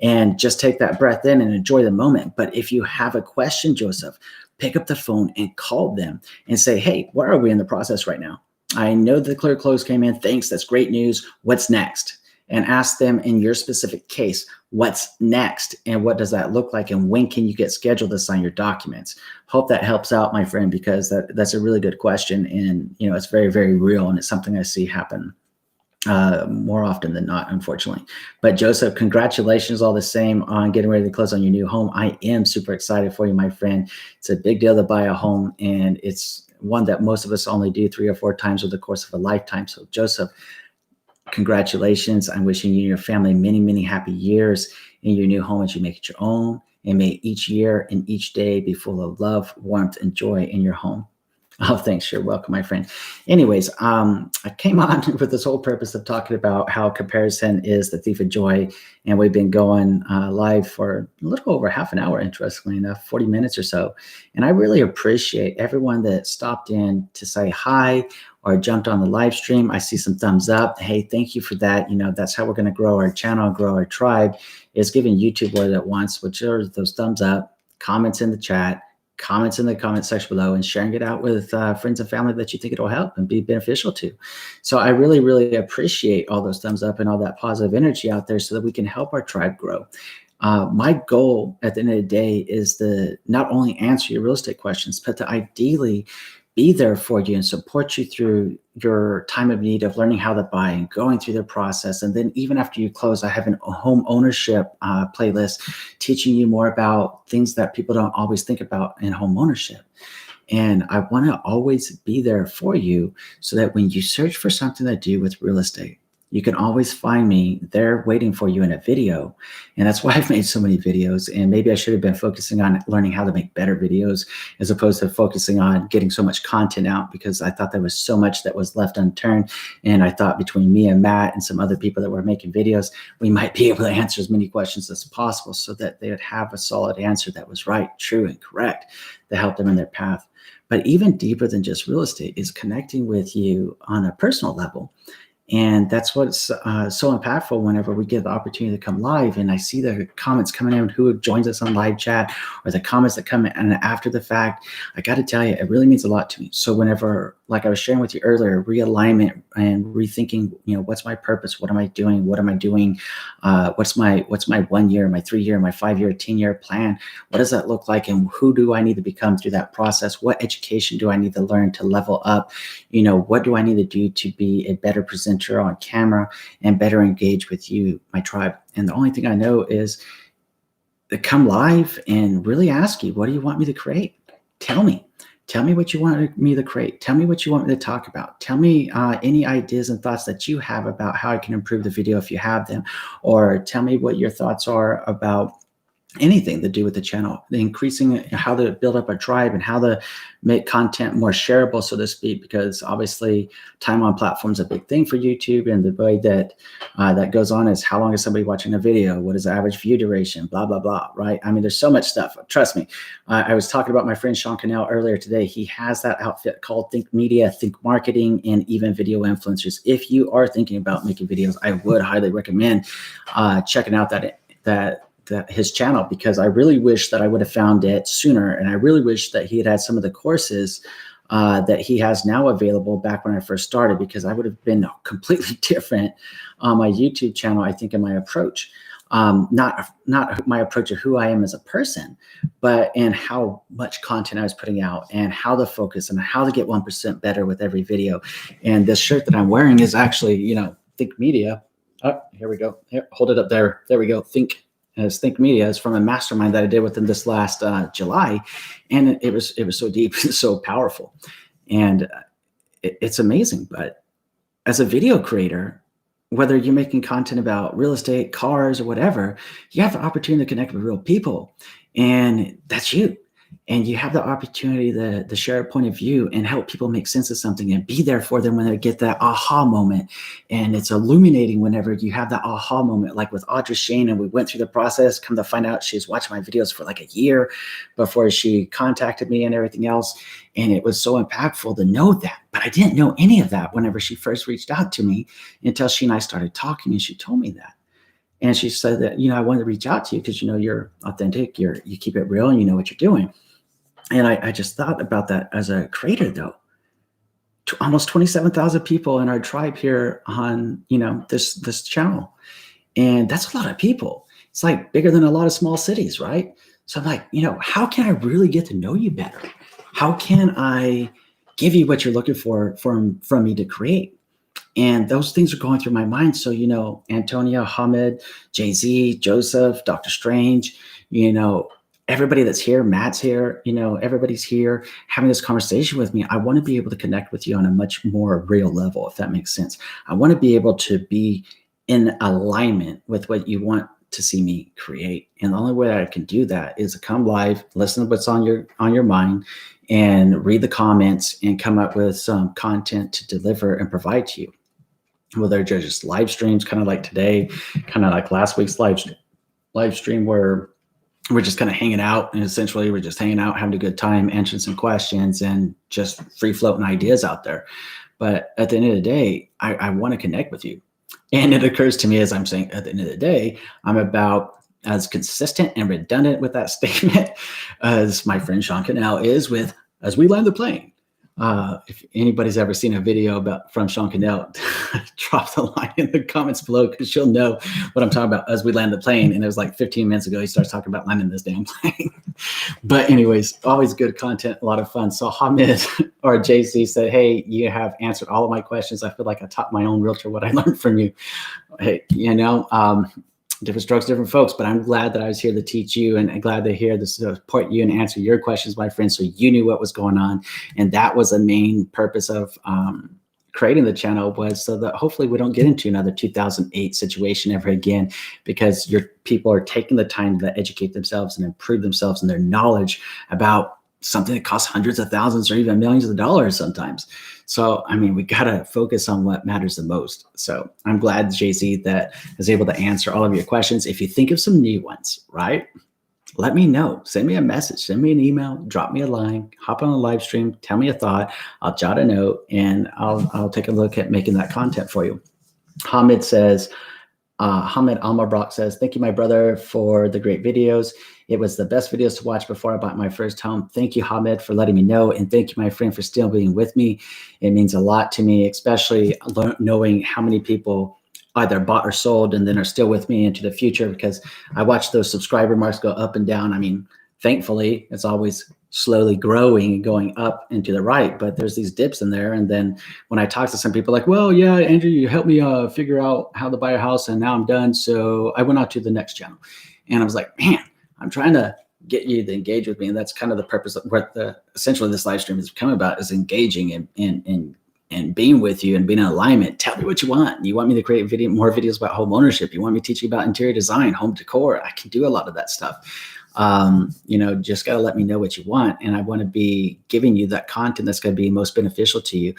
And just take that breath in and enjoy the moment. But if you have a question, Joseph, pick up the phone and call them and say, hey, where are we in the process right now? I know the clear close came in. Thanks. That's great news. What's next? And ask them, in your specific case, what's next and what does that look like, and when can you get scheduled to sign your documents? Hope that helps out, my friend, because that's a really good question. And, it's very, very real. And it's something I see happen more often than not, unfortunately. But Joseph, congratulations all the same on getting ready to close on your new home. I am super excited for you, my friend. It's a big deal to buy a home, and it's one that most of us only do 3 or 4 times over the course of a lifetime. So Joseph, congratulations. I'm wishing you and your family many, many happy years in your new home as you make it your own. And may each year and each day be full of love, warmth, and joy in your home. Oh, thanks. You're welcome, my friend. Anyways, I came on with this whole purpose of talking about how comparison is the thief of joy. And we've been going live for a little over half an hour, interestingly enough, 40 minutes or so. And I really appreciate everyone that stopped in to say hi or jumped on the live stream. I see some thumbs up. Hey, thank you for that. That's how we're going to grow our channel, grow our tribe, is giving YouTube what it wants, which are those thumbs up, comments in the chat, comments in the comment section below, and sharing it out with friends and family that you think it'll help and be beneficial to. So I really, really appreciate all those thumbs up and all that positive energy out there so that we can help our tribe grow. My goal at the end of the day is to not only answer your real estate questions, but to ideally be there for you and support you through your time of need of learning how to buy and going through the process. And then even after you close, I have a home ownership playlist teaching you more about things that people don't always think about in home ownership. And I want to always be there for you so that when you search for something to do with real estate, you can always find me there waiting for you in a video. And that's why I've made so many videos. And maybe I should have been focusing on learning how to make better videos as opposed to focusing on getting so much content out, because I thought there was so much that was left unturned. And I thought between me and Matt and some other people that were making videos, we might be able to answer as many questions as possible so that they would have a solid answer that was right, true, and correct to help them in their path. But even deeper than just real estate is connecting with you on a personal level. And that's what's so impactful whenever we get the opportunity to come live. And I see the comments coming in, who joins us on live chat, or the comments that come in and after the fact. I got to tell you, it really means a lot to me. So whenever, like I was sharing with you earlier, realignment and rethinking, what's my purpose? What am I doing? What am I doing? What's my 1 year, my 3 year, my 5 year, 10-year plan? What does that look like? And who do I need to become through that process? What education do I need to learn to level up? What do I need to do to be a better presenter on camera and better engage with you, my tribe? And the only thing I know is to come live and really ask you, what do you want me to create? Tell me what you want me to create. Tell me what you want me to talk about. Tell me any ideas and thoughts that you have about how I can improve the video if you have them, or tell me what your thoughts are about anything to do with the channel, increasing how to build up a tribe and how to make content more shareable, so to speak, because obviously time on platform is a big thing for YouTube. And the way that that goes on is how long is somebody watching a video? What is the average view duration? Blah, blah, blah, right? I mean, there's so much stuff. Trust me. I was talking about my friend Sean Cannell earlier today. He has that outfit called Think Media, Think Marketing, and even video influencers. If you are thinking about making videos, I would highly recommend checking out that his channel, because I really wish that I would have found it sooner. And I really wish that he had some of the courses that he has now available back when I first started, because I would have been completely different on my YouTube channel, I think, in my approach. Not my approach of who I am as a person, but in how much content I was putting out and how to focus and how to get 1% better with every video. And this shirt that I'm wearing is actually, Think Media. Oh, here we go. Here, hold it up there. There we go. Think Media is from a mastermind that I did with them this last July, and it was so deep and so powerful, and it's amazing. But as a video creator, whether you're making content about real estate, cars, or whatever, you have the opportunity to connect with real people, and that's you. And you have the opportunity to share a point of view and help people make sense of something and be there for them when they get that aha moment. And it's illuminating whenever you have that aha moment, like with Audra-Shayne. And we went through the process, come to find out she's watched my videos for like a year before she contacted me and everything else. And it was so impactful to know that. But I didn't know any of that whenever she first reached out to me until she and I started talking, and she told me that. And she said that, I wanted to reach out to you because, you're authentic, you keep it real, and you know what you're doing. And I just thought about that as a creator, though. Almost 27,000 people in our tribe here on, this channel. And that's a lot of people. It's like bigger than a lot of small cities, right? So I'm like, how can I really get to know you better? How can I give you what you're looking for from me to create? And those things are going through my mind. So, Antonia, Hamid, Jay-Z, Joseph, Dr. Strange, everybody that's here, Matt's here, everybody's here having this conversation with me. I want to be able to connect with you on a much more real level, if that makes sense. I want to be able to be in alignment with what you want to see me create. And the only way I can do that is to come live, listen to what's on your mind, and read the comments and come up with some content to deliver and provide to you. Whether they're just live streams, kind of like today, kind of like last week's live stream where we're just kind of hanging out, and essentially we're just hanging out, having a good time, answering some questions, and just free floating ideas out there. But at the end of the day, I want to connect with you. And it occurs to me as I'm saying, at the end of the day, I'm about as consistent and redundant with that statement as my friend Sean Cannell is with "As We Land the Plane." If anybody's ever seen a video from Sean Cannell, drop the line in the comments below, because she'll know what I'm talking about as we land the plane. And it was like 15 minutes ago, he starts talking about landing this damn plane. But anyways, always good content, a lot of fun. So Hamid or JC said, "Hey, you have answered all of my questions. I feel like I taught my own realtor what I learned from you." Hey, different strokes, different folks, but I'm glad that I was here to teach you, and I'm glad to hear this, support you and answer your questions, my friend, so you knew what was going on. And that was the main purpose of creating the channel, was so that hopefully we don't get into another 2008 situation ever again, because your people are taking the time to educate themselves and improve themselves in their knowledge about something that costs hundreds of thousands or even millions of dollars sometimes. So, we got to focus on what matters the most. So I'm glad, Jay-Z, that is able to answer all of your questions. If you think of some new ones, right, let me know. Send me a message, send me an email, drop me a line, hop on a live stream, tell me a thought. I'll jot a note, and I'll take a look at making that content for you. Hamid says, Hamid Almarbrock says, "Thank you, my brother, for the great videos. It was the best videos to watch before I bought my first home." Thank you, Hamid, for letting me know. And thank you, my friend, for still being with me. It means a lot to me, especially knowing how many people either bought or sold and then are still with me into the future, because I watch those subscriber marks go up and down. Thankfully, it's always slowly growing and going up and to the right, but there's these dips in there. And then when I talk to some people, like, "Well, yeah, Andrew, you helped me figure out how to buy a house, and now I'm done, so I went out to the next channel." And I was like, man, I'm trying to get you to engage with me. And that's kind of the purpose of what essentially this live stream has become about, is engaging and and being with you and being in alignment. Tell me what you want. You want me to create more videos about home ownership? You want me to teach you about interior design, home decor? I can do a lot of that stuff. Just got to let me know what you want. And I want to be giving you that content that's going to be most beneficial to you.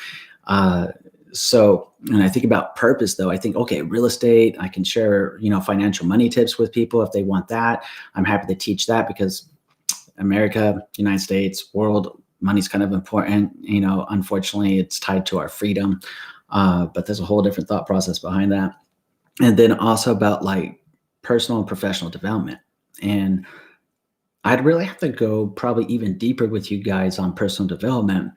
And I think about purpose though. I think, okay, real estate, I can share, financial money tips with people if they want that. I'm happy to teach that because America, United States, world, money's kind of important. Unfortunately, it's tied to our freedom. But there's a whole different thought process behind that. And then also about like personal and professional development. And I'd really have to go probably even deeper with you guys on personal development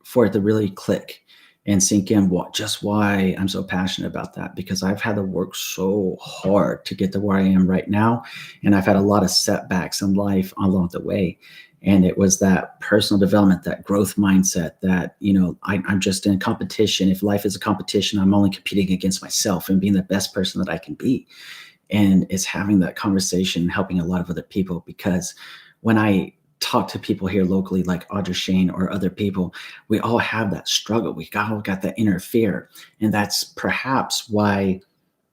for it to really click and sink in just why I'm so passionate about that, because I've had to work so hard to get to where I am right now. And I've had a lot of setbacks in life along the way. And it was that personal development, that growth mindset that, I'm just in competition. If life is a competition, I'm only competing against myself and being the best person that I can be. And it's having that conversation, helping a lot of other people, because when I talk to people here locally, like Audra-Shayne or other people, we all have that struggle. We all got that inner fear. And that's perhaps why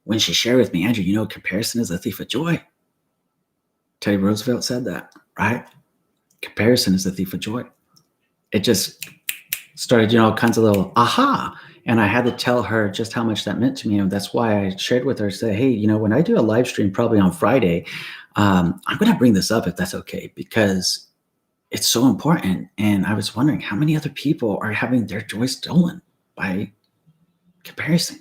when she shared with me, Andrew, comparison is a thief of joy. Teddy Roosevelt said that, right? Comparison is the thief of joy. It just started, all kinds of little aha. And I had to tell her just how much that meant to me. And that's why I shared with her, say, hey, when I do a live stream, probably on Friday, I'm going to bring this up if that's okay, because it's so important. And I was wondering how many other people are having their joy stolen by comparison.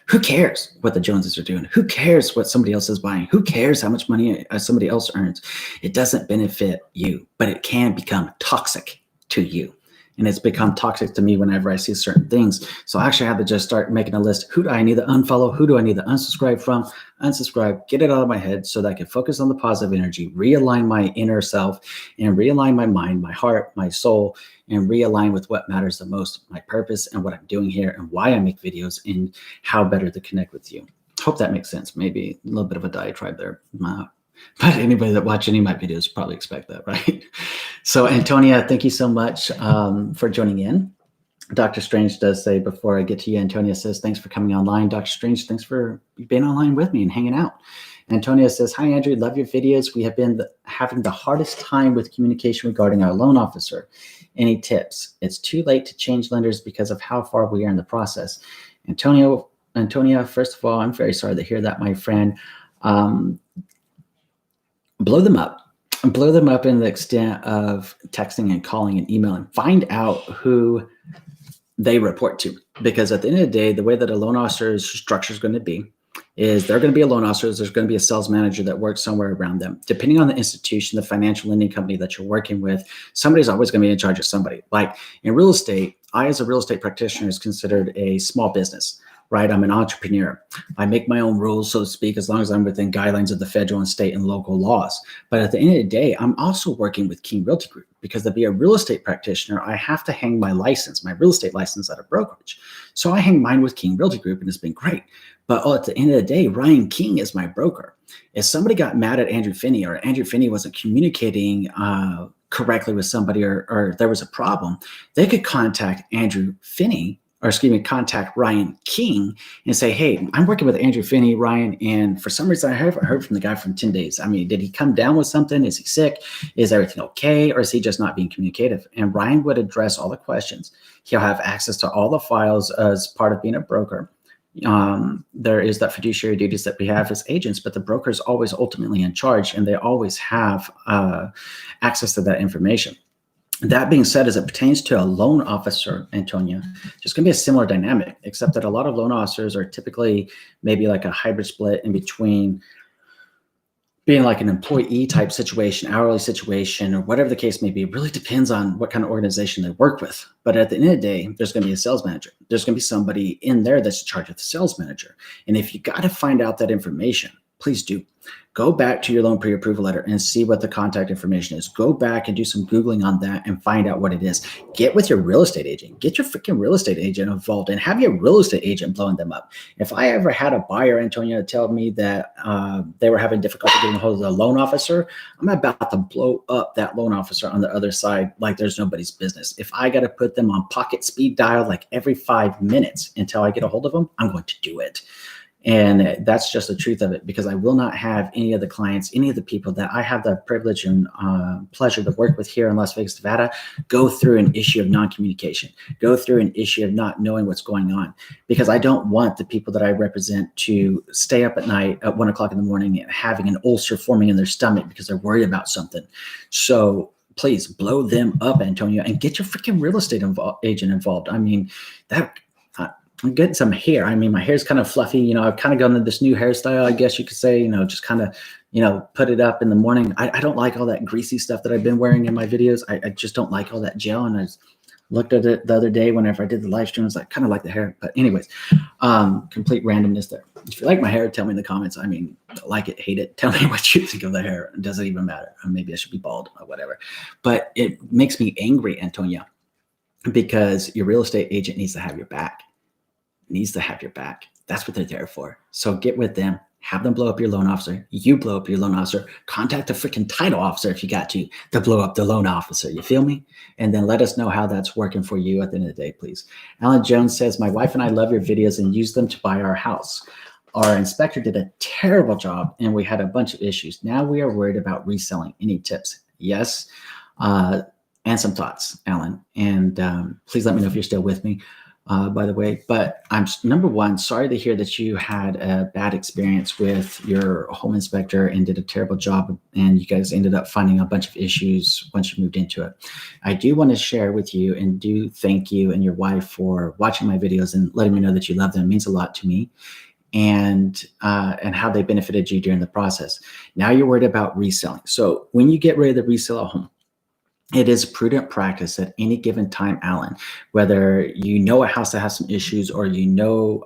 Who cares what the Joneses are doing? Who cares what somebody else is buying? Who cares how much money somebody else earns? It doesn't benefit you, but it can become toxic to you. And it's become toxic to me whenever I see certain things. So I actually had to just start making a list. Who do I need to unfollow? Who do I need to unsubscribe from? Unsubscribe, get it out of my head so that I can focus on the positive energy, realign my inner self, and realign my mind, my heart, my soul, and realign with what matters the most, my purpose and what I'm doing here and why I make videos and how better to connect with you. Hope that makes sense. Maybe a little bit of a diatribe there. But anybody that watch any of my videos probably expect that, right? So Antonia, thank you so much for joining in. Dr. Strange does say, before I get to you, Antonia says, thanks for coming online. Dr. Strange, thanks for being online with me and hanging out. Antonia says, hi, Andrew, love your videos. We have been having the hardest time with communication regarding our loan officer. Any tips? It's too late to change lenders because of how far we are in the process. Antonia, first of all, I'm very sorry to hear that, my friend. Blow them up in the extent of texting and calling and emailing. Find out who they report to, because at the end of the day, the way that a loan officer's structure is going to be is they're going to be a loan officer. There's going to be a sales manager that works somewhere around them. Depending on the institution, the financial lending company that you're working with, somebody's always going to be in charge of somebody. Like in real estate, I, as a real estate practitioner, is considered a small business. Right? I'm an entrepreneur. I make my own rules, so to speak, as long as I'm within guidelines of the federal and state and local laws. But at the end of the day, I'm also working with King Realty Group, because to be a real estate practitioner, I have to hang my real estate license at a brokerage. So I hang mine with King Realty Group, and it's been great. But at the end of the day, Ryan King is my broker. If somebody got mad at Andrew Finney, or Andrew Finney wasn't communicating correctly with somebody, or there was a problem, they could contact Andrew Finney, contact Ryan King and say, hey, I'm working with Andrew Finney, Ryan, and for some reason I haven't heard from the guy for 10 days. I mean, did he come down with something? Is he sick? Is everything okay? Or is he just not being communicative? And Ryan would address all the questions. He'll have access to all the files as part of being a broker. There is that fiduciary duties that we have as agents, but the broker is always ultimately in charge, and they always have access to that information. That being said, as it pertains to a loan officer, Antonia, just going to be a similar dynamic, except that a lot of loan officers are typically maybe like a hybrid split in between being like an employee type situation, hourly situation, or whatever the case may be. It really depends on what kind of organization they work with. But at the end of the day, there's going to be a sales manager. There's going to be somebody in there that's in charge of the sales manager. And if you got to find out that information, please do. Go back to your loan pre-approval letter and see what the contact information is. Go back and do some Googling on that and find out what it is. Get with your real estate agent. Get your freaking real estate agent involved and have your real estate agent blowing them up. If I ever had a buyer, Antonio, tell me that they were having difficulty getting a hold of the loan officer, I'm about to blow up that loan officer on the other side like there's nobody's business. If I got to put them on pocket speed dial like every 5 minutes until I get a hold of them, I'm going to do it. And that's just the truth of it, because I will not have any of the clients, any of the people that I have the privilege and pleasure to work with here in Las Vegas, Nevada, go through an issue of non-communication, go through an issue of not knowing what's going on, because I don't want the people that I represent to stay up at night at 1 o'clock in the morning and having an ulcer forming in their stomach because they're worried about something. So please blow them up, Antonio, and get your freaking real estate agent involved. I mean, I'm getting some hair. I mean, my hair's kind of fluffy. You know, I've kind of gone to this new hairstyle, I guess you could say, you know, just kind of, you know, put it up in the morning. I don't like all that greasy stuff that I've been wearing in my videos. I just don't like all that gel. And I looked at it the other day whenever I did the live stream. I was like, kind of like the hair. But anyways, complete randomness there. If you like my hair, tell me in the comments. I mean, like it, hate it. Tell me what you think of the hair. It doesn't even matter. Or maybe I should be bald or whatever. But it makes me angry, Antonia, because your real estate agent needs to have your back. Needs to have your back. That's what they're there for. So get with them, have them blow up your loan officer. You blow up your loan officer. Contact the freaking title officer if you got to blow up the loan officer. You feel me? And then let us know how that's working for you at the end of the day, please. Alan Jones says, my wife and I love your videos and use them to buy our house. Our inspector did a terrible job and we had a bunch of issues. Now we are worried about reselling. Any tips? Yes. And some thoughts, Alan. And please let me know if you're still with me. By the way, but I'm number one, sorry to hear that you had a bad experience with your home inspector and did a terrible job and you guys ended up finding a bunch of issues once you moved into it. I do want to share with you and do thank you and your wife for watching my videos and letting me know that you love them. It means a lot to me, and how they benefited you during the process. Now you're worried about reselling. So when you get ready to resell a home, it is prudent practice at any given time, Alan, whether you know a house that has some issues or you know,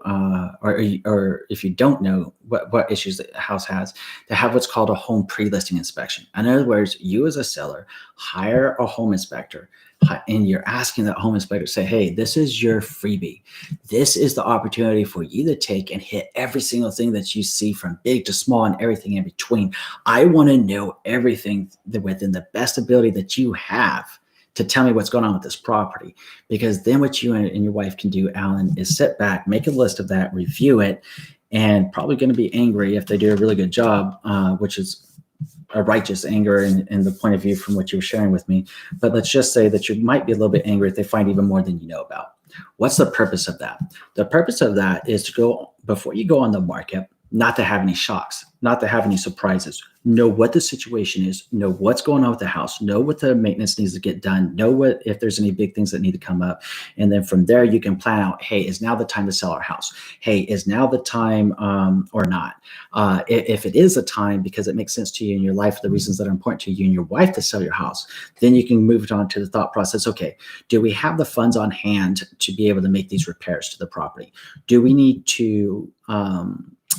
or if you don't know what issues the house has, to have what's called a home pre-listing inspection. In other words, you as a seller hire a home inspector and you're asking that home inspector, say, hey, this is your freebie. This is the opportunity for you to take and hit every single thing that you see from big to small and everything in between. I want to know everything within the best ability that you have to tell me what's going on with this property. Because then what you and your wife can do, Alan, is sit back, make a list of that, review it, and probably going to be angry if they do a really good job, which is a righteous anger in the point of view from what you were sharing with me. But let's just say that you might be a little bit angry if they find even more than you know about. What's the purpose of that? The purpose of that is to go, before you go on the market, not to have any shocks, not to have any surprises. Know what the situation is, know what's going on with the house, know what the maintenance needs to get done, know what if there's any big things that need to come up. And then from there, you can plan out, hey, is now the time to sell our house? Hey, is now the time or not? If it is a time because it makes sense to you in your life, the reasons that are important to you and your wife to sell your house, then you can move on to the thought process. Okay, do we have the funds on hand to be able to make these repairs to the property? Do we need to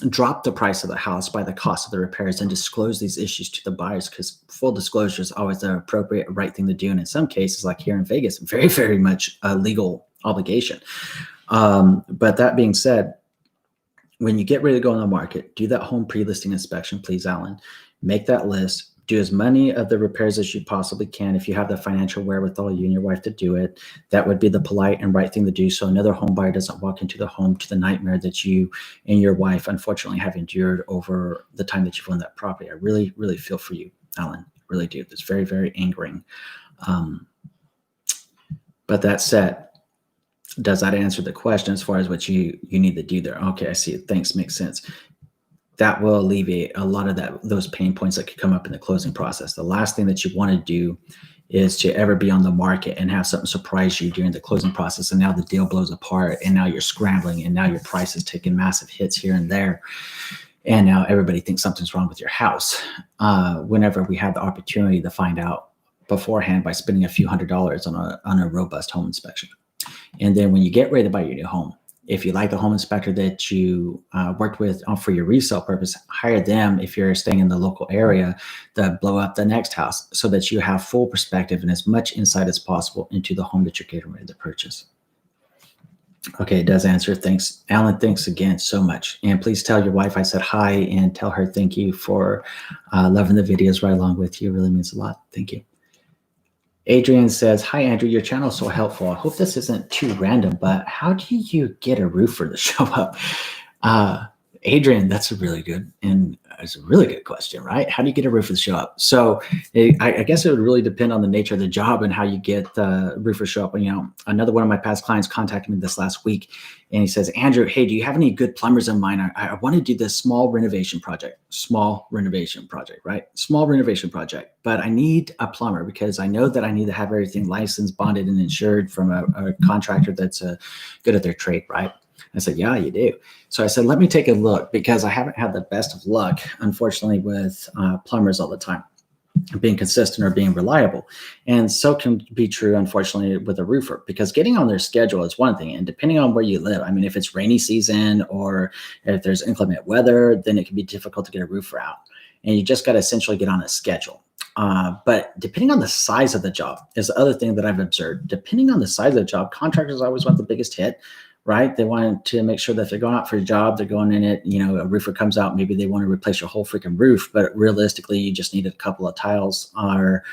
drop the price of the house by the cost of the repairs and disclose these issues to the buyers? Because full disclosure is always the appropriate right thing to do. And in some cases, like here in Vegas, very, very much a legal obligation. But that being said, when you get ready to go on the market, do that home pre-listing inspection, please, Alan. Make that list. Do as many of the repairs as you possibly can. If you have the financial wherewithal, you and your wife, to do it, that would be the polite and right thing to do. So another home buyer doesn't walk into the home to the nightmare that you and your wife unfortunately have endured over the time that you've owned that property. I really, really feel for you, Alan. Really do. It's very, very angering. But that said, does that answer the question as far as what you need to do there? Okay, I see it. Thanks. Makes sense. That will alleviate a lot of those pain points that could come up in the closing process. The last thing that you want to do is to ever be on the market and have something surprise you during the closing process. And now the deal blows apart and now you're scrambling and now your price is taking massive hits here and there. And now everybody thinks something's wrong with your house. Whenever we have the opportunity to find out beforehand by spending a few $100s on a robust home inspection. And then when you get ready to buy your new home, If you like the home inspector that you worked with for your resale purpose, hire them if you're staying in the local area to blow up the next house so that you have full perspective and as much insight as possible into the home that you're getting ready to purchase. Okay, it does answer. Thanks, Alan. Thanks again so much. And please tell your wife I said hi and tell her thank you for loving the videos right along with you. It really means a lot. Thank you. Adrian says, hi, Andrew, your channel is so helpful. I hope this isn't too random, but how do you get a roofer to show up? Adrian, that's a really good question, right? How do you get a roofer to show up? So I guess it would really depend on the nature of the job and how you get the roofer to show up. And, another one of my past clients contacted me this last week, and he says, Andrew, hey, do you have any good plumbers in mind? I want to do this small renovation project, right? Small renovation project, but I need a plumber because I know that I need to have everything licensed, bonded, and insured from a contractor that's good at their trade, right? I said, yeah, you do. So I said, let me take a look because I haven't had the best of luck, unfortunately, with plumbers all the time being consistent or being reliable. And so can be true, unfortunately, with a roofer because getting on their schedule is one thing. And depending on where you live, I mean, if it's rainy season or if there's inclement weather, then it can be difficult to get a roofer out. And you just got to essentially get on a schedule. But depending on the size of the job is the other thing that I've observed. Depending on the size of the job, contractors always want the biggest hit. Right? They want to make sure that if they're going out for a job, they're going in it, a roofer comes out, maybe they want to replace your whole freaking roof, but realistically, you just need a couple of tiles or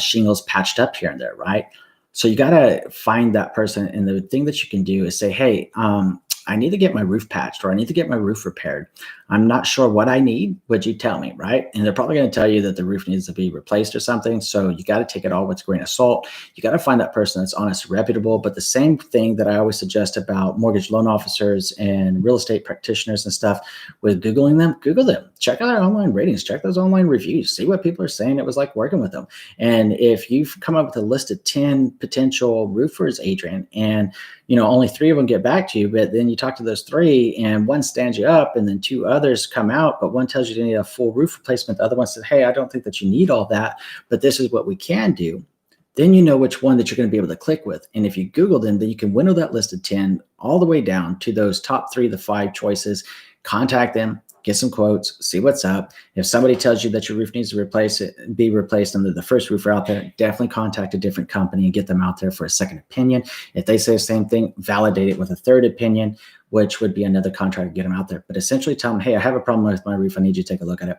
shingles patched up here and there, right? So you got to find that person. And the thing that you can do is say, hey, I need to get my roof patched or I need to get my roof repaired. I'm not sure what I need. Would you tell me, right? And they're probably going to tell you that the roof needs to be replaced or something. So you got to take it all with a grain of salt. You got to find that person that's honest, reputable. But the same thing that I always suggest about mortgage loan officers and real estate practitioners and stuff with Googling them, Google them, check out their online ratings, check those online reviews, see what people are saying it was like working with them. And if you've come up with a list of 10 potential roofers, Adrian, and only 3 of them get back to you, but then you talk to those 3 and one stands you up and then 2 others come out, but one tells you you need a full roof replacement. The other one says, hey, I don't think that you need all that, but this is what we can do. Then you know which one that you're going to be able to click with. And if you Google them, then you can winnow that list of 10 all the way down to those top 3 to 5 choices, contact them, get some quotes, see what's up. If somebody tells you that your roof needs to be replaced and they're the first roofer out there, definitely contact a different company and get them out there for a second opinion. If they say the same thing, validate it with a third opinion, which would be another contractor, get them out there. But essentially tell them, hey, I have a problem with my roof. I need you to take a look at it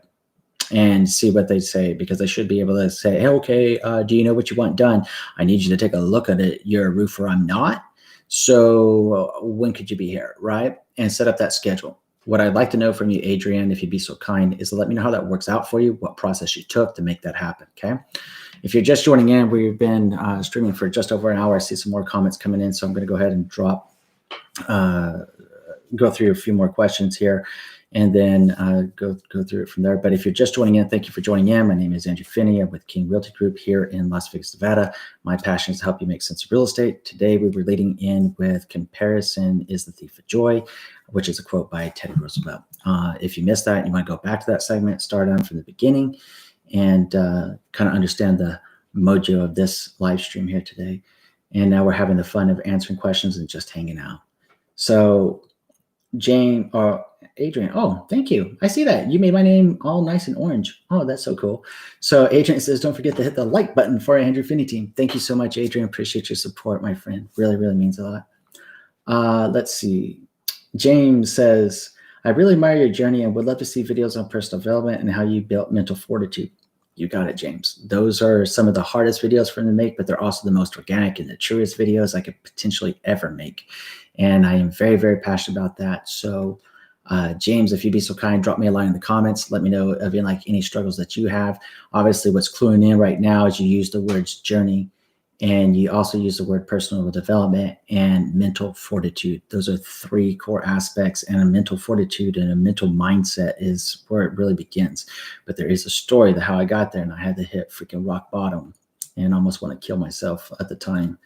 and see what they say, because they should be able to say, hey, okay, do you know what you want done? I need you to take a look at it. You're a roofer, I'm not. So when could you be here, right? And set up that schedule. What I'd like to know from you, Adrian, if you'd be so kind, is to let me know how that works out for you, what process you took to make that happen, okay? If you're just joining in, we've been streaming for just over an hour. I see some more comments coming in, so I'm going to go ahead and go through a few more questions here and then go through it from there. But if you're just joining in, thank you for joining in. My name is Andrew Finney. I'm with King Realty Group here in Las Vegas, Nevada. My passion is to help you make sense of real estate. Today, we were leading in with Comparison is the Thief of Joy, which is a quote by Teddy Roosevelt. If you missed that and you want to go back to that segment, start on from the beginning and kind of understand the mojo of this live stream here today. And now we're having the fun of answering questions and just hanging out. So Jane or Adrian, oh, thank you. I see that. You made my name all nice and orange. Oh, that's so cool. So Adrian says, don't forget to hit the like button for our Andrew Finney team. Thank you so much, Adrian. Appreciate your support, my friend. Really, really means a lot. Let's see. James says, I really admire your journey and would love to see videos on personal development and how you built mental fortitude. You got it, James. Those are some of the hardest videos for me to make, but they're also the most organic and the truest videos I could potentially ever make. And I am very, very passionate about that. So James, if you'd be so kind, drop me a line in the comments. Let me know of any struggles that you have. Obviously, what's cluing in right now is you use the words journey, and you also use the word personal development and mental fortitude. Those are 3 core aspects, and a mental fortitude and a mental mindset is where it really begins. But there is a story to how I got there, and I had to hit freaking rock bottom and almost want to kill myself at the time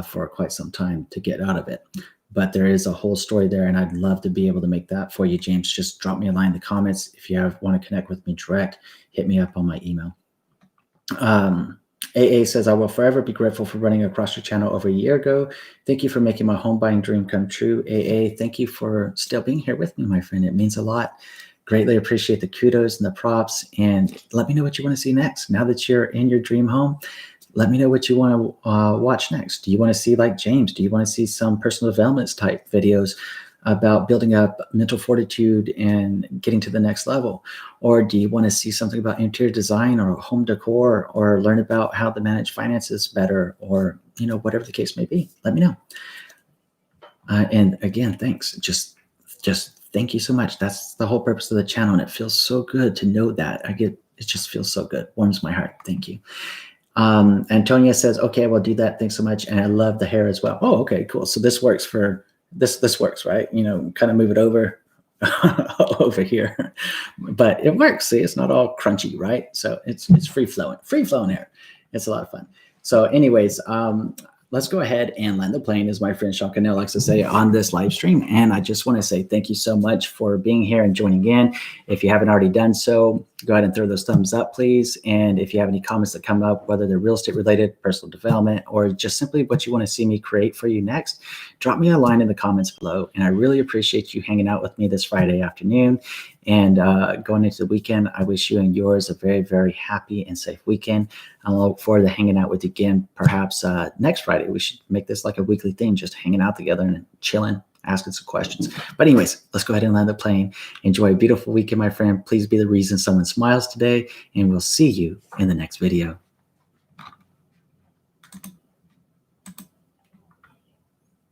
for quite some time to get out of it. But there is a whole story there, and I'd love to be able to make that for you, James. Just drop me a line in the comments. If you want to connect with me direct, hit me up on my email. AA says, I will forever be grateful for running across your channel over a year ago. Thank you for making my home buying dream come true. AA, thank you for still being here with me, my friend. It means a lot. Greatly appreciate the kudos and the props. And let me know what you want to see next. Now that you're in your dream home, let me know what you want to watch next. Do you want to see like James? Do you want to see some personal development type videos about building up mental fortitude and getting to the next level? Or do you want to see something about interior design or home decor, or learn about how to manage finances better, or whatever the case may be? Let me know. And again, thanks. Just thank you so much. That's the whole purpose of the channel, and it feels so good to know that. It just feels so good. Warms my heart. Thank you. Antonia says, okay, we'll do that. Thanks so much. And I love the hair as well. Oh, okay, cool. So this works for this works, right? Kind of move it over over here, but it works. See, it's not all crunchy, right? So it's free flowing hair. It's a lot of fun. So anyways, let's go ahead and land the plane, as my friend Sean Cannell likes to say, on this live stream. And I just want to say thank you so much for being here and joining in. If you haven't already done so, go ahead and throw those thumbs up, please. And if you have any comments that come up, whether they're real estate related, personal development, or just simply what you want to see me create for you next, drop me a line in the comments below. And I really appreciate you hanging out with me this Friday afternoon. And going into the weekend, I wish you and yours a very, very happy and safe weekend. I look forward to hanging out with you again, perhaps next Friday. We should make this like a weekly thing, just hanging out together and chilling, asking some questions. But anyways, let's go ahead and land the plane. Enjoy a beautiful weekend, my friend. Please be the reason someone smiles today, and we'll see you in the next video.